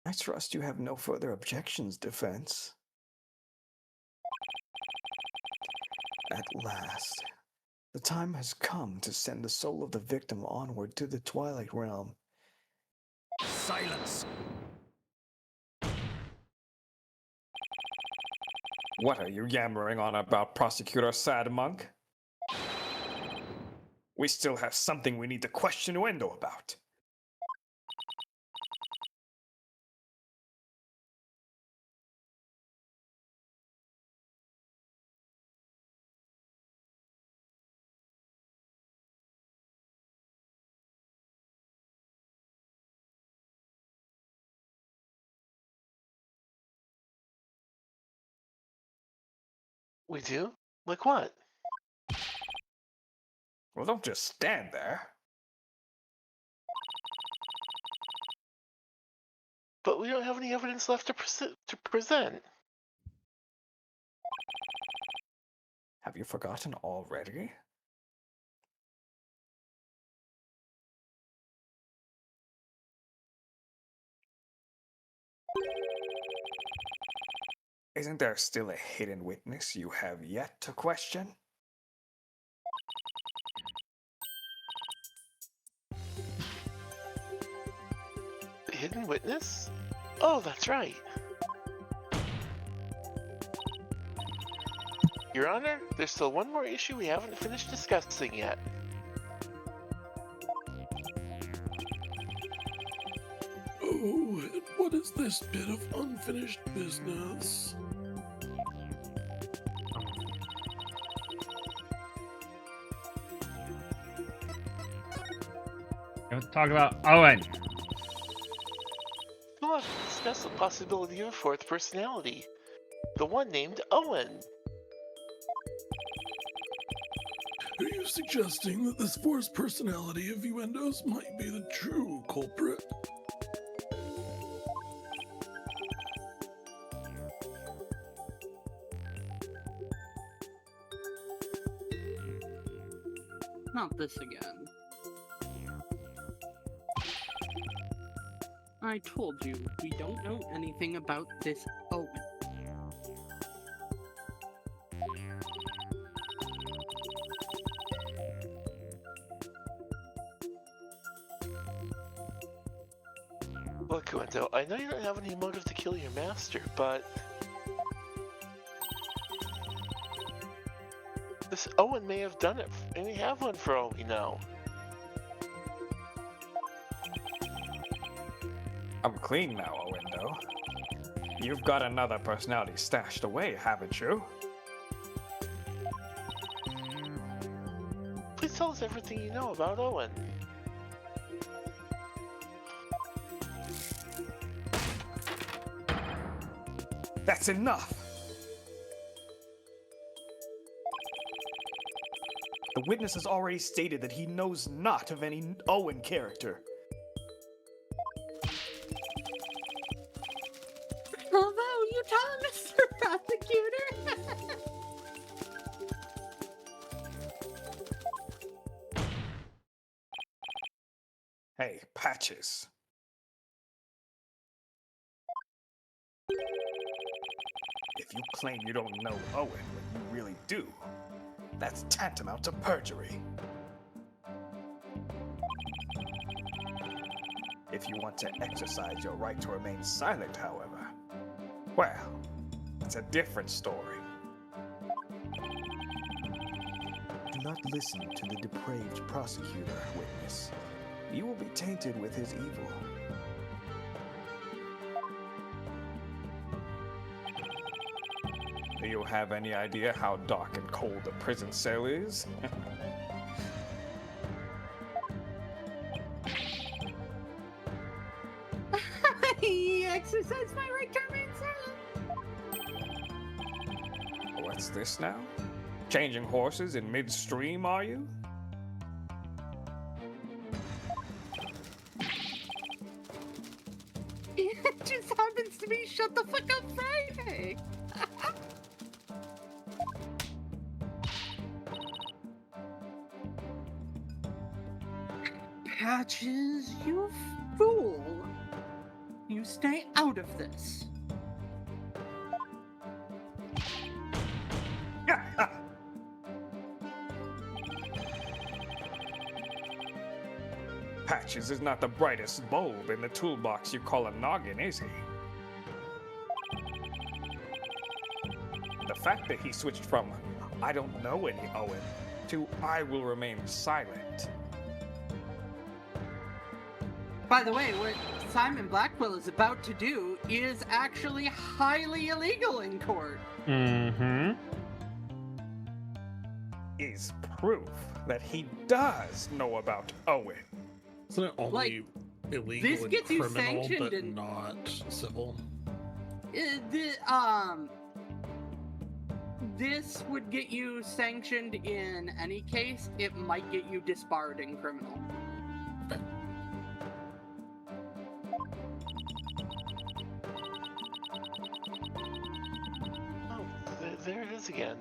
I trust you have no further objections, defense. At last, the time has come to send the soul of the victim onward to the Twilight Realm. Silence! What are you yammering on about, Prosecutor Sad Monk? We still have something we need to question Wendo about. We do? Like what? Well, don't just stand there. But we don't have any evidence left to present. Have you forgotten already? Isn't there still a hidden witness you have yet to question? The hidden witness? Oh, that's right. Your Honor, there's still one more issue we haven't finished discussing yet. Oh, and what is this bit of unfinished business? Let's talk about Owen. We'll have to discuss the possibility of a fourth personality. The one named Owen. Are you suggesting that this fourth personality of Uendo's might be the true culprit? Not this again. I told you, we don't know anything about this Owen. Look, Wendo, I know you don't have any motive to kill your master, but this Owen may have done it, and we have one for all we know. I'm clean now, Owendo. You've got another personality stashed away, haven't you? Please tell us everything you know about Owen. That's enough! The witness has already stated that he knows not of any Owen character. Although you tell Mr. Prosecutor. Hey, Patches. If you claim you don't know Owen when you really do, that's tantamount to perjury. If you want to exercise your right to remain silent, however, well, it's a different story. Do not listen to the depraved prosecutor, witness. You will be tainted with his evil. Do you have any idea how dark and cold the prison cell is? I exercise my right to remain silent. What's this now? Changing horses in midstream, are you? It just happens to be Shut the Fuck Up Friday. Patches, you fool. You stay out of this. Patches is not the brightest bulb in the toolbox you call a noggin, is he? The fact that he switched from I don't know any Owen to I will remain silent. By the way, what Simon Blackwell is about to do is actually highly illegal in court. Mm-hmm. Is proof that he does know about Owen. Isn't it only Like, illegal this and gets you criminal, sanctioned but and- not civil? This would get you sanctioned in any case. It might get you disbarred in criminal. Oh, there it is again.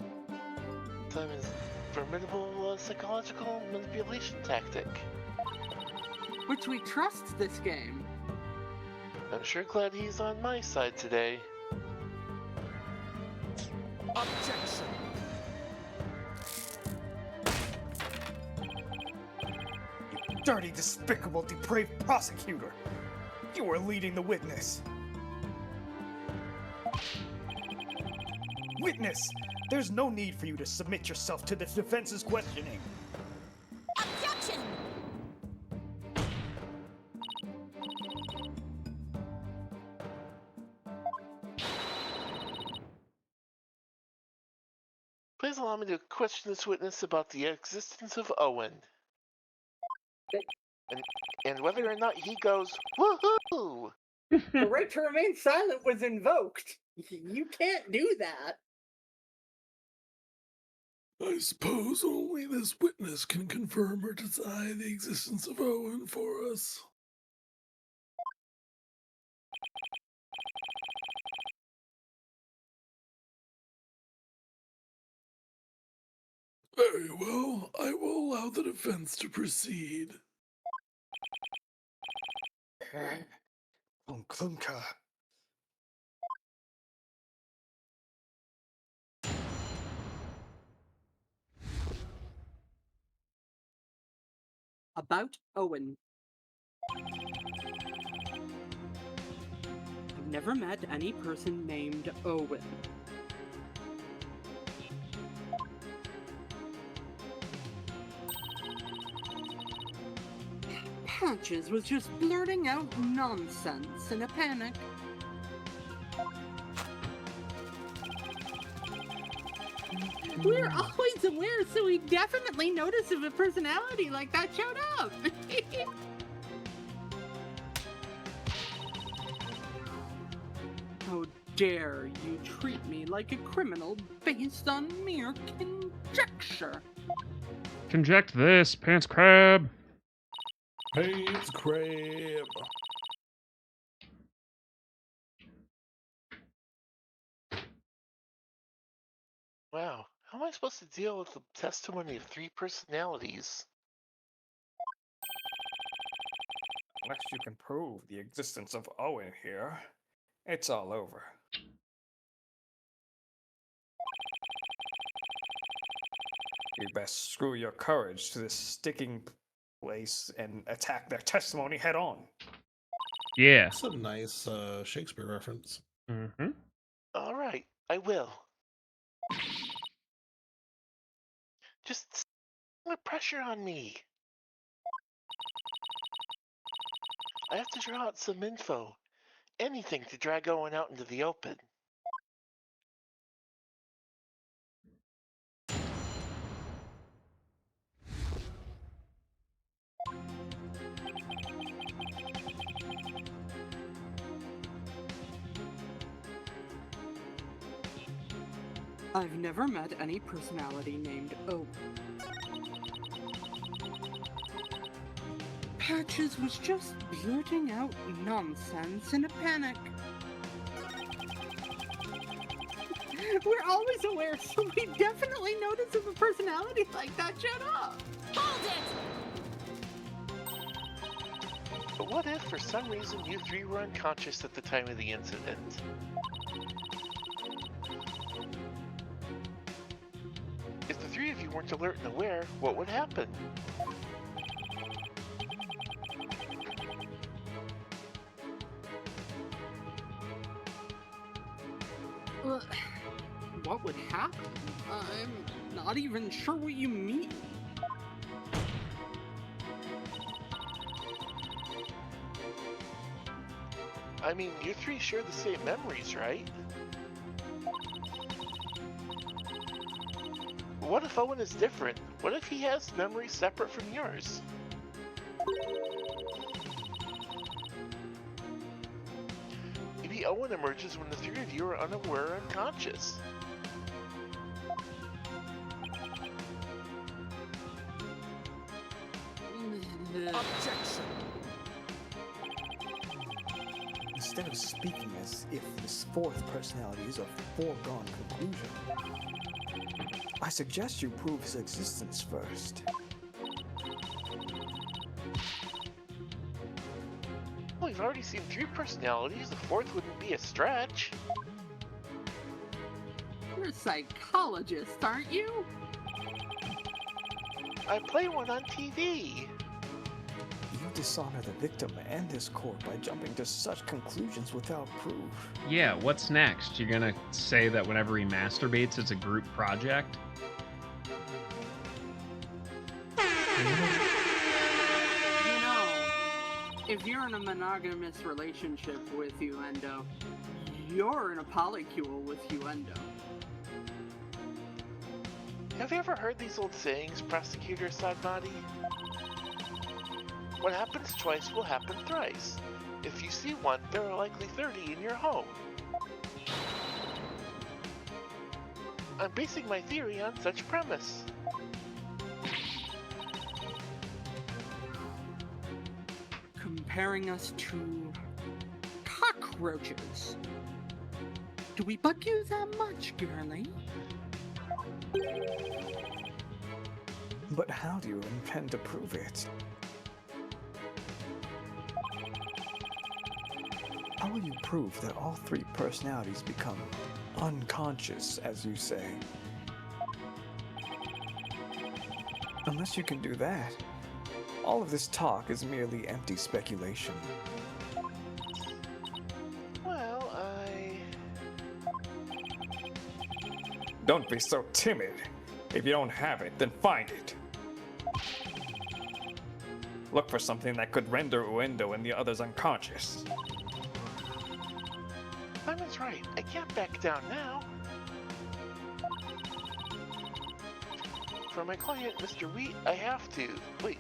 Simon's formidable psychological manipulation tactic. Which we trust this game. I'm sure glad he's on my side today. Objection! You dirty, despicable, depraved prosecutor! You are leading the witness. Witness! There's no need for you to submit yourself to the defense's questioning. Objection! Please allow me to question this witness about the existence of Owen. And whether or not he goes, woohoo! The right to remain silent was invoked. You can't do that. I suppose only this witness can confirm or deny the existence of Owen for us. Very well, I will allow the defense to proceed. Klunka. About Owen. I've never met any person named Owen. Patches was just blurting out nonsense in a panic. We're always aware, so we definitely notice if a personality like that showed up. How dare you treat me like a criminal based on mere conjecture? Conject this, Pants Crab. Hey, it's Crab. Wow, how am I supposed to deal with the testimony of 3 personalities? Unless you can prove the existence of Owen here, it's all over. You'd best screw your courage to this sticking place and attack their testimony head on. Yeah. That's a nice Shakespeare reference. Mm-hmm. All right, I will. Just put pressure on me. I have to draw out some info. Anything to drag Owen out into the open. I've never met any personality named Owen. Patches was just blurting out nonsense in a panic. We're always aware, so we definitely notice if a personality like that showed up. Hold it! But what if, for some reason, you 3 were unconscious at the time of the incident? If the 3 of you weren't alert and aware, what would happen? What would happen? I'm not even sure what you mean. I mean, you 3 share the same memories, right? What if Owen is different? What if he has memories separate from yours? Maybe Owen emerges when the 3 of you are unaware or unconscious. Objection! Instead of speaking as if this fourth personality is a foregone conclusion, I suggest you prove his existence first. Well, we've already seen 3 personalities, the 4th wouldn't be a stretch. You're a psychologist, aren't you? I play one on TV. You dishonor the victim and his court by jumping to such conclusions without proof. Yeah, what's next? You're gonna say that whenever he masturbates, it's a group project? You know, if you're in a monogamous relationship with Uendo, you're in a polycule with Uendo. Have you ever heard these old sayings, Prosecutor Sadbody? What happens twice will happen thrice. If you see one, there are likely 30 in your home. I'm basing my theory on such premise. Comparing us to cockroaches. Do we bug you that much, girlie? But how do you intend to prove it? How will you prove that all 3 personalities become unconscious, as you say? Unless you can do that, all of this talk is merely empty speculation. Well, Don't be so timid. If you don't have it, then find it. Look for something that could render Uendo and the others unconscious. Simon's right. I can't back down now. For my client, Mr. Wheat, I have to. Wait,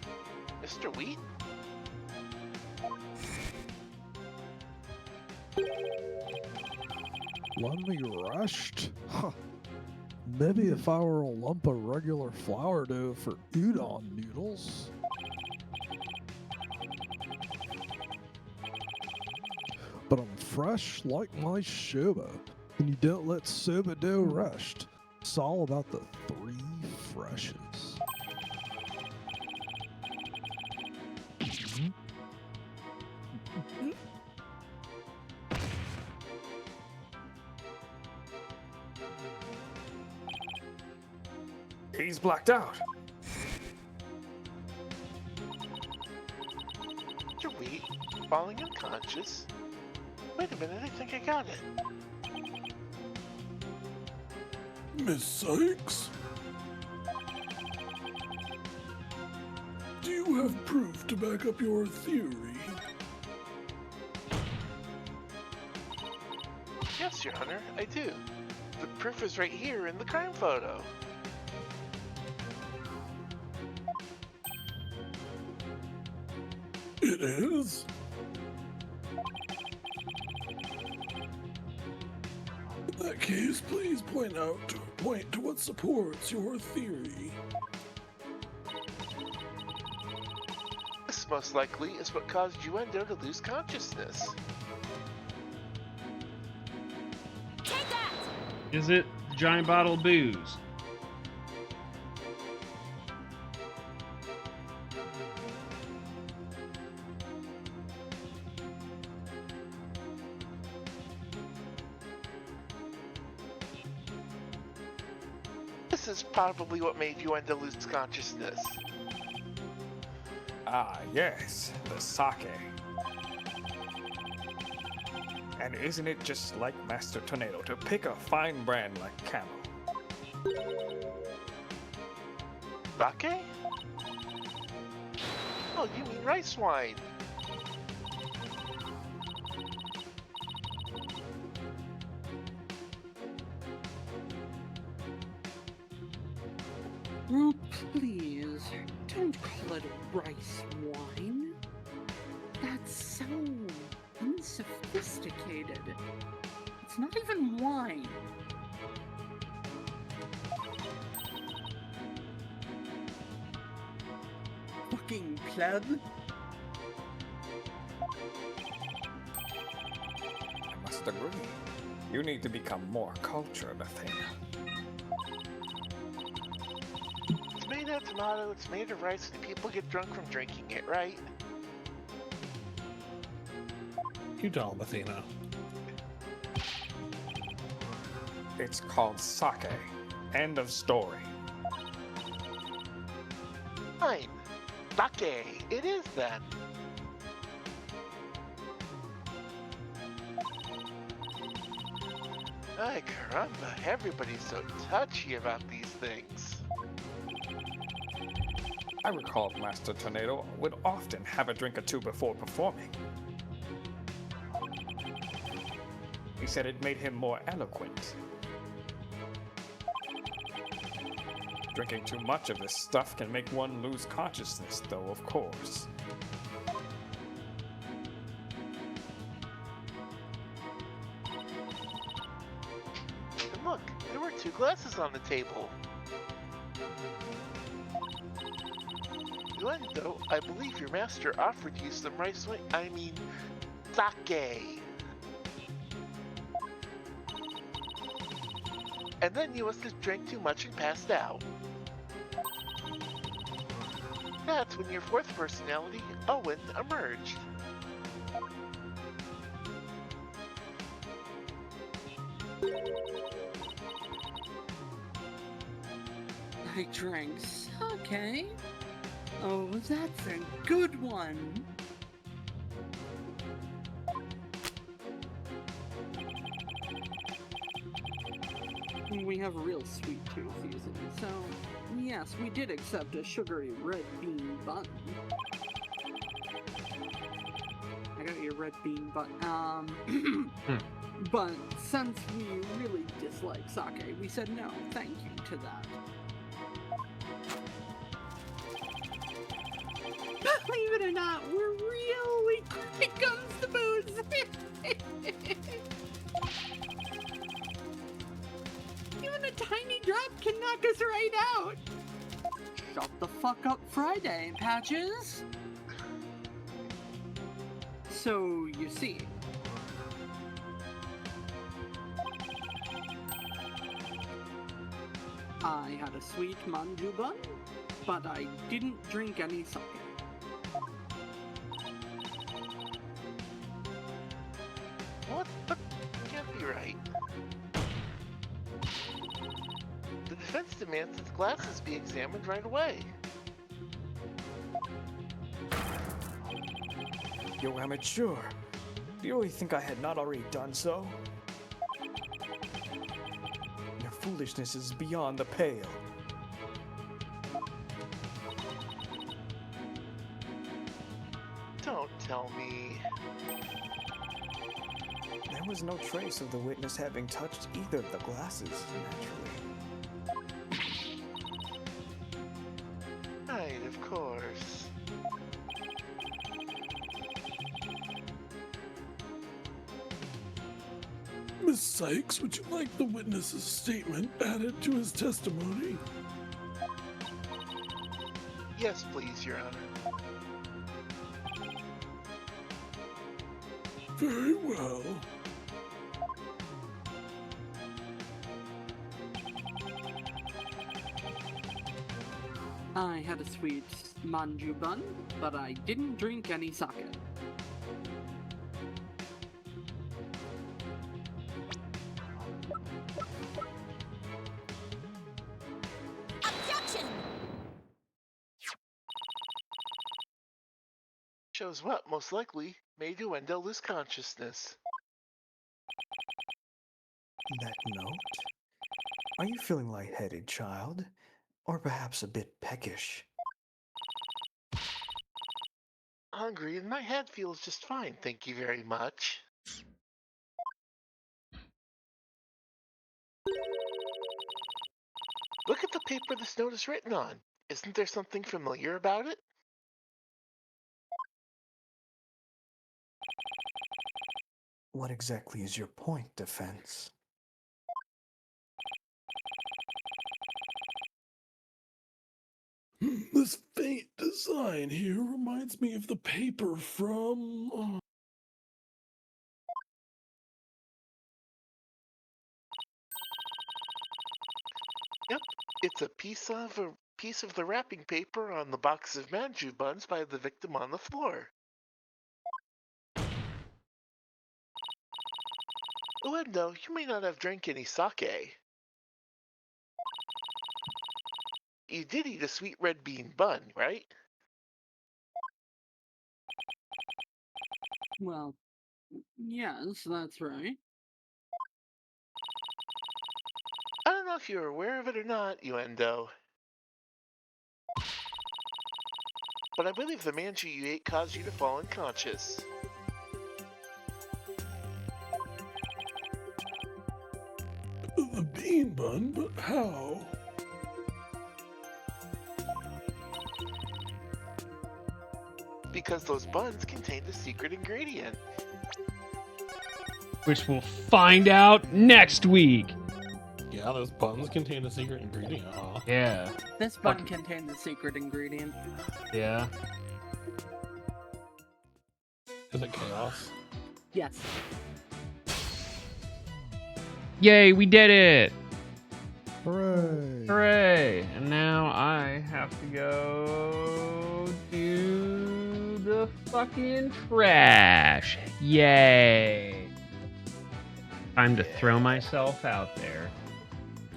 Mr. Wheat? Lonely rushed? Huh. Maybe if I were a lump of regular flour dough for udon noodles. But I'm fresh like my soba, and you don't let soba dough rust. It's all about the 3 freshes. He's blacked out. You're weak, falling unconscious. Wait a minute, I think I got it. Miss Sykes? Do you have proof to back up your theory? Yes, Your Honor, I do. The proof is right here in the crime photo. It is? In that case, please point to what supports your theory. This most likely is what caused Juendo to lose consciousness. Take that! Is it the giant bottle of booze? This is probably what made Juendo lose consciousness. Ah, yes, the sake. And isn't it just like Master Tornado to pick a fine brand like Camel? Sake? Oh, you mean rice wine. Oh, please, don't call it rice wine. That's so unsophisticated. It's not even wine. Fucking pleb. I must agree. You need to become more cultured, Athena. It's made of tomato, it's made of rice, and people get drunk from drinking it, right? You tell him, Athena. It's called sake. End of story. Fine. Sake, it is then. Ay, caramba, everybody's so touchy about these things. I recall Master Tornado would often have a drink or two before performing. He said it made him more eloquent. Drinking too much of this stuff can make one lose consciousness, though, of course. And look, there were 2 glasses on the table. Juendo, I believe your master offered you some rice wine. I mean, sake. And then you must have drank too much and passed out. That's when your 4th personality, Owen, emerged. I drank sake. Oh, that's a good one. We have a real sweet tooth season, so yes, we did accept a sugary red bean bun. I got your red bean bun. But since we really dislike sake, we said no, thank you to that. Believe it or not, we're really good when it comes to booze. Even a tiny drop can knock us right out. Shut the fuck up, Friday, Patches. So, you see, I had a sweet manju bun, but I didn't drink any sake. What? That can't be right. The defense demands that the glasses be examined right away. You amateur. Do you really think I had not already done so? Your foolishness is beyond the pale. Don't tell me. There was no trace of the witness having touched either of the glasses, naturally. Right, of course. Miss Sykes, would you like the witness's statement added to his testimony? Yes, please, Your Honor. Very well. I had a sweet manju bun, but I didn't drink any sake. Objection! Shows what, most likely, made Uendo lose consciousness. That note? Are you feeling lightheaded, child? Or perhaps a bit peckish? Hungry, and my head feels just fine, thank you very much. Look at the paper this note is written on. Isn't there something familiar about it? What exactly is your point, defense? This faint design here reminds me of the paper from... Yep, it's a piece of the wrapping paper on the box of manju buns by the victim on the floor. Uendo, you may not have drank any sake. You did eat a sweet red bean bun, right? Well, yes, that's right. I don't know if you're aware of it or not, Uendo. But I believe the manju you ate caused you to fall unconscious. The bean bun, but how? Because those buns contained a secret ingredient. Which we'll find out next week. Yeah, those buns contain a secret ingredient, huh? Yeah. This bun contained the secret ingredient. Yeah. Is it chaos? Yes. Yay, we did it! Hooray! Hooray! And now I have to go do the fucking trash. Yay! Time to throw myself out there.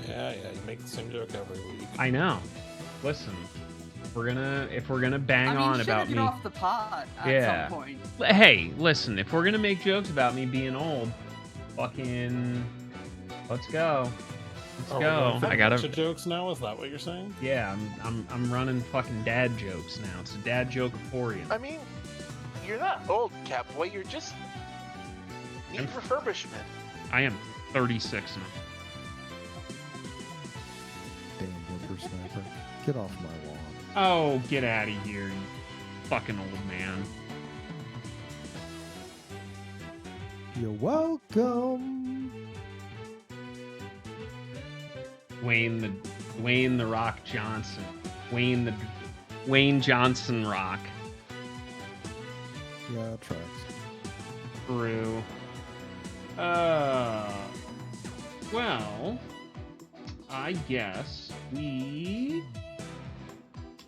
Yeah, you make the same joke every week. I know. Listen, if we're gonna bang I mean, on should've about get me. off the pot at Yeah. some point. Hey, listen, if we're gonna make jokes about me being old, fucking let's go. Let's Are we go. going for I a gotta. bunch of jokes now? Is that what you're saying? Yeah, I'm running fucking dad jokes now. It's a dad joke-aphorian. I mean, you're not old, Catboy, you're just need refurbishment. I am 36 now. Damn whippersnapper. Get off my lawn. Oh, get out of here, you fucking old man. You're welcome. Dwayne the Rock Johnson. Wayne Johnson Rock. Yeah, it tracks. True. Well, I guess we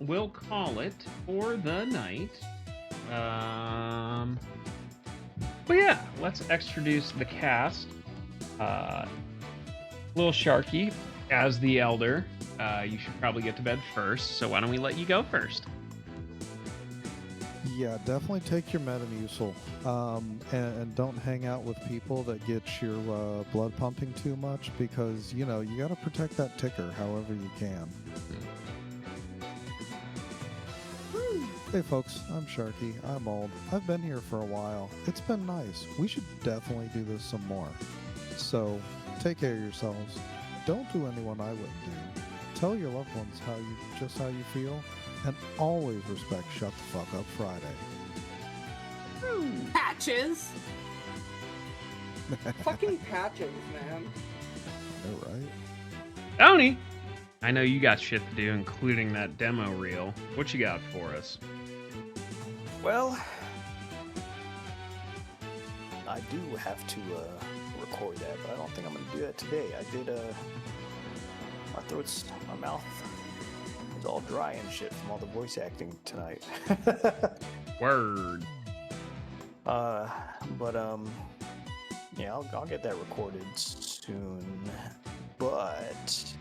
will call it for the night. But yeah, let's introduce the cast. Little Sharky as the elder. You should probably get to bed first, so why don't we let you go first? Yeah, definitely take your Metamucil. And don't hang out with people that get your blood pumping too much because, you know, you got to protect that ticker however you can. Hey folks, I'm Sharky. I'm old. I've been here for a while. It's been nice. We should definitely do this some more. So, take care of yourselves. Don't do anyone I wouldn't do. Tell your loved ones how you feel, and always respect Shut the Fuck Up Friday. Patches! Fucking patches, man. All right. Tony! I know you got shit to do, including that demo reel. What you got for us? Well, I do have to record that, but I don't think I'm gonna do that today. I did my mouth is all dry and shit from all the voice acting tonight. Word. Yeah, I'll get that recorded soon. But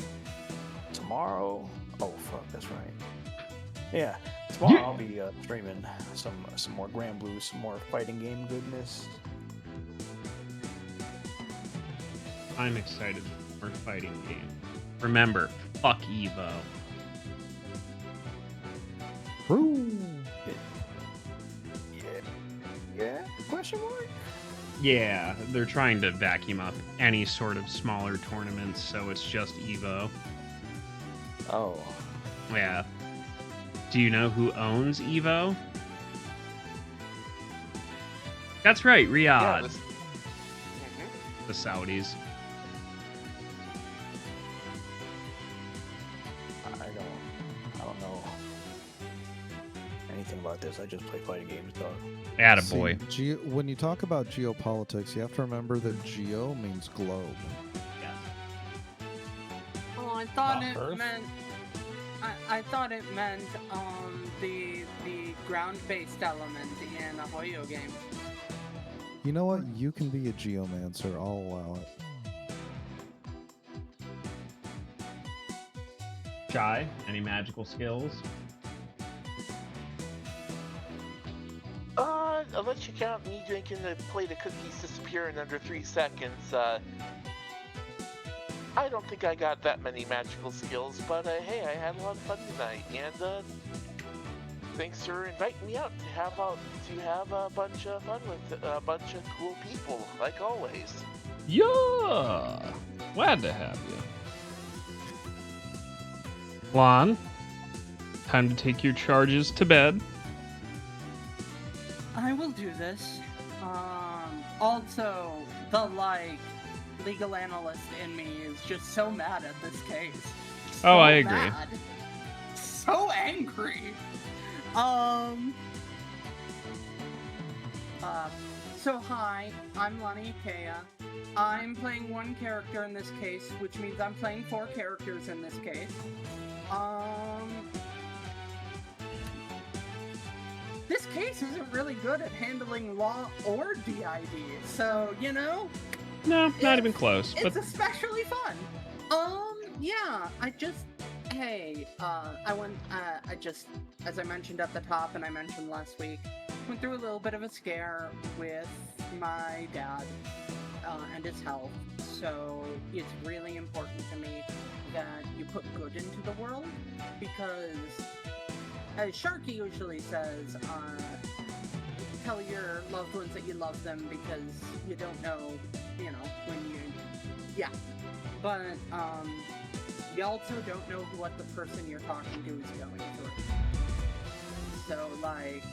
tomorrow, oh fuck, that's right. Yeah, tomorrow I'll be streaming some more Grand Blue, some more fighting game goodness. I'm excited for fighting game. Remember, fuck Evo. Yeah? Question mark? Yeah, they're trying to vacuum up any sort of smaller tournaments, so it's just Evo. Oh. Yeah. Do you know who owns Evo? That's right, Riyadh. Yeah, The Saudis. I don't know anything about this. I just play fighting games, dog. Attaboy. See, when you talk about geopolitics, you have to remember that geo means globe. Oh, I thought Not it Earth? meant. I thought it meant the ground-based element in a Hoyo game. You know what? You can be a geomancer. I'll allow it. Shy, any magical skills? Unless you count me drinking the plate of cookies disappear in under 3 seconds, I don't think I got that many magical skills, but hey, I had a lot of fun tonight, and thanks for inviting me out to have a bunch of fun with a bunch of cool people, like always. Yeah! Glad to have you. Lon, time to take your charges to bed. I will do this. Also, the legal analyst in me is just so mad at this case. Oh, I So agree. mad. So angry. So hi, I'm Lonnie Ikea. I'm playing one character in this case, which means I'm playing 4 characters in this case. This case isn't really good at handling law or DID, so, you know, No, not even close. it's But especially fun. Yeah, I just, as I mentioned at the top and I mentioned last week, went through a little bit of a scare with my dad and his health, so it's really important to me that you put good into the world, because as Sharky usually says, tell your loved ones that you love them because you don't know, you know, when you... Yeah. But, you also don't know what the person you're talking to is going through. So, like,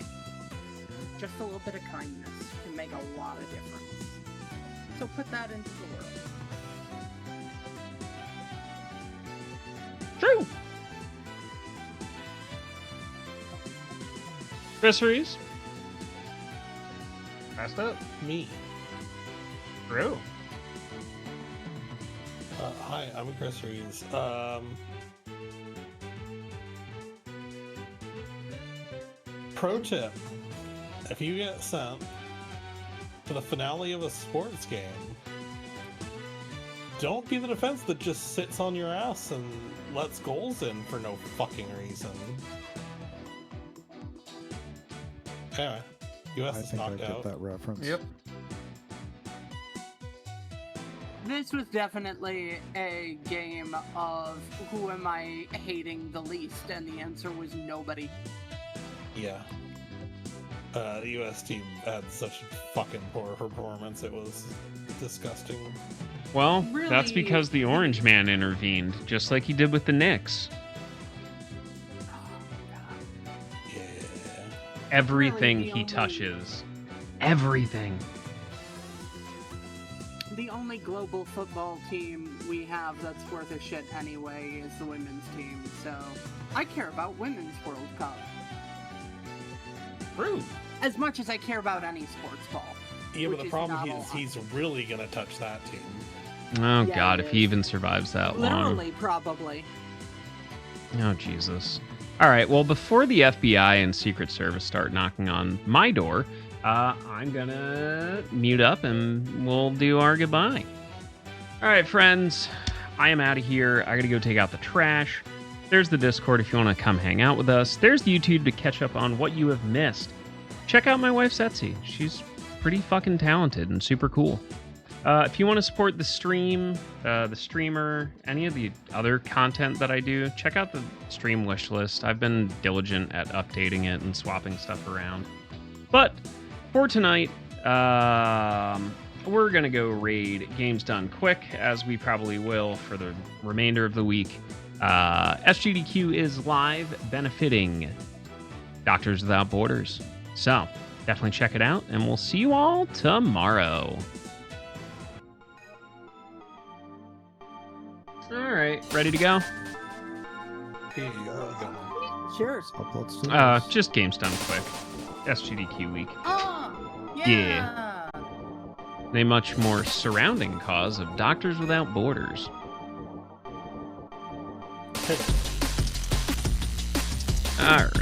just a little bit of kindness can make a lot of difference. So put that into the world. True. Chris Reeves. Passed up. Me. True. Hi, I'm Chris Reeves. Pro tip: if you get sent to the finale of a sports game, don't be the defense that just sits on your ass and lets goals in for no fucking reason. Anyway, US I is think I knocked get out. that reference. Yep. This was definitely a game of who am I hating the least, and the answer was nobody. Yeah. The US team had such a fucking poor performance. It was disgusting. Well, Really? that's because the Orange Man intervened, just like he did with the Knicks. Yeah. Everything Really, the he only- touches. Everything. The only global football team we have that's worth a shit anyway is the women's team, so I care about Women's World Cup True. as much as I care about any sports ball. Yeah, but Which the is problem not a is lot. he's really gonna touch that team. Oh, Yeah, God, it if he is. even survives that long. Literally, probably. Oh, Jesus. All right, well, before the FBI and Secret Service start knocking on my door, I'm going to mute up and we'll do our goodbye. All right, friends, I am out of here. I got to go take out the trash. There's the Discord if you want to come hang out with us. There's the YouTube to catch up on what you have missed. Check out my wife, Setsi. She's pretty fucking talented and super cool. If you want to support the stream, the streamer, any of the other content that I do, check out the stream wish list. I've been diligent at updating it and swapping stuff around. But for tonight, we're going to go raid Games Done Quick, as we probably will for the remainder of the week. SGDQ is live, benefiting Doctors Without Borders. So definitely check it out, and we'll see you all tomorrow. All right, ready to go? Hey, really good one. Cheers. Let's do this. Just Games Done Quick. SGDQ week. Oh, Yeah. A much more surrounding cause of Doctors Without Borders. Hit it. All right.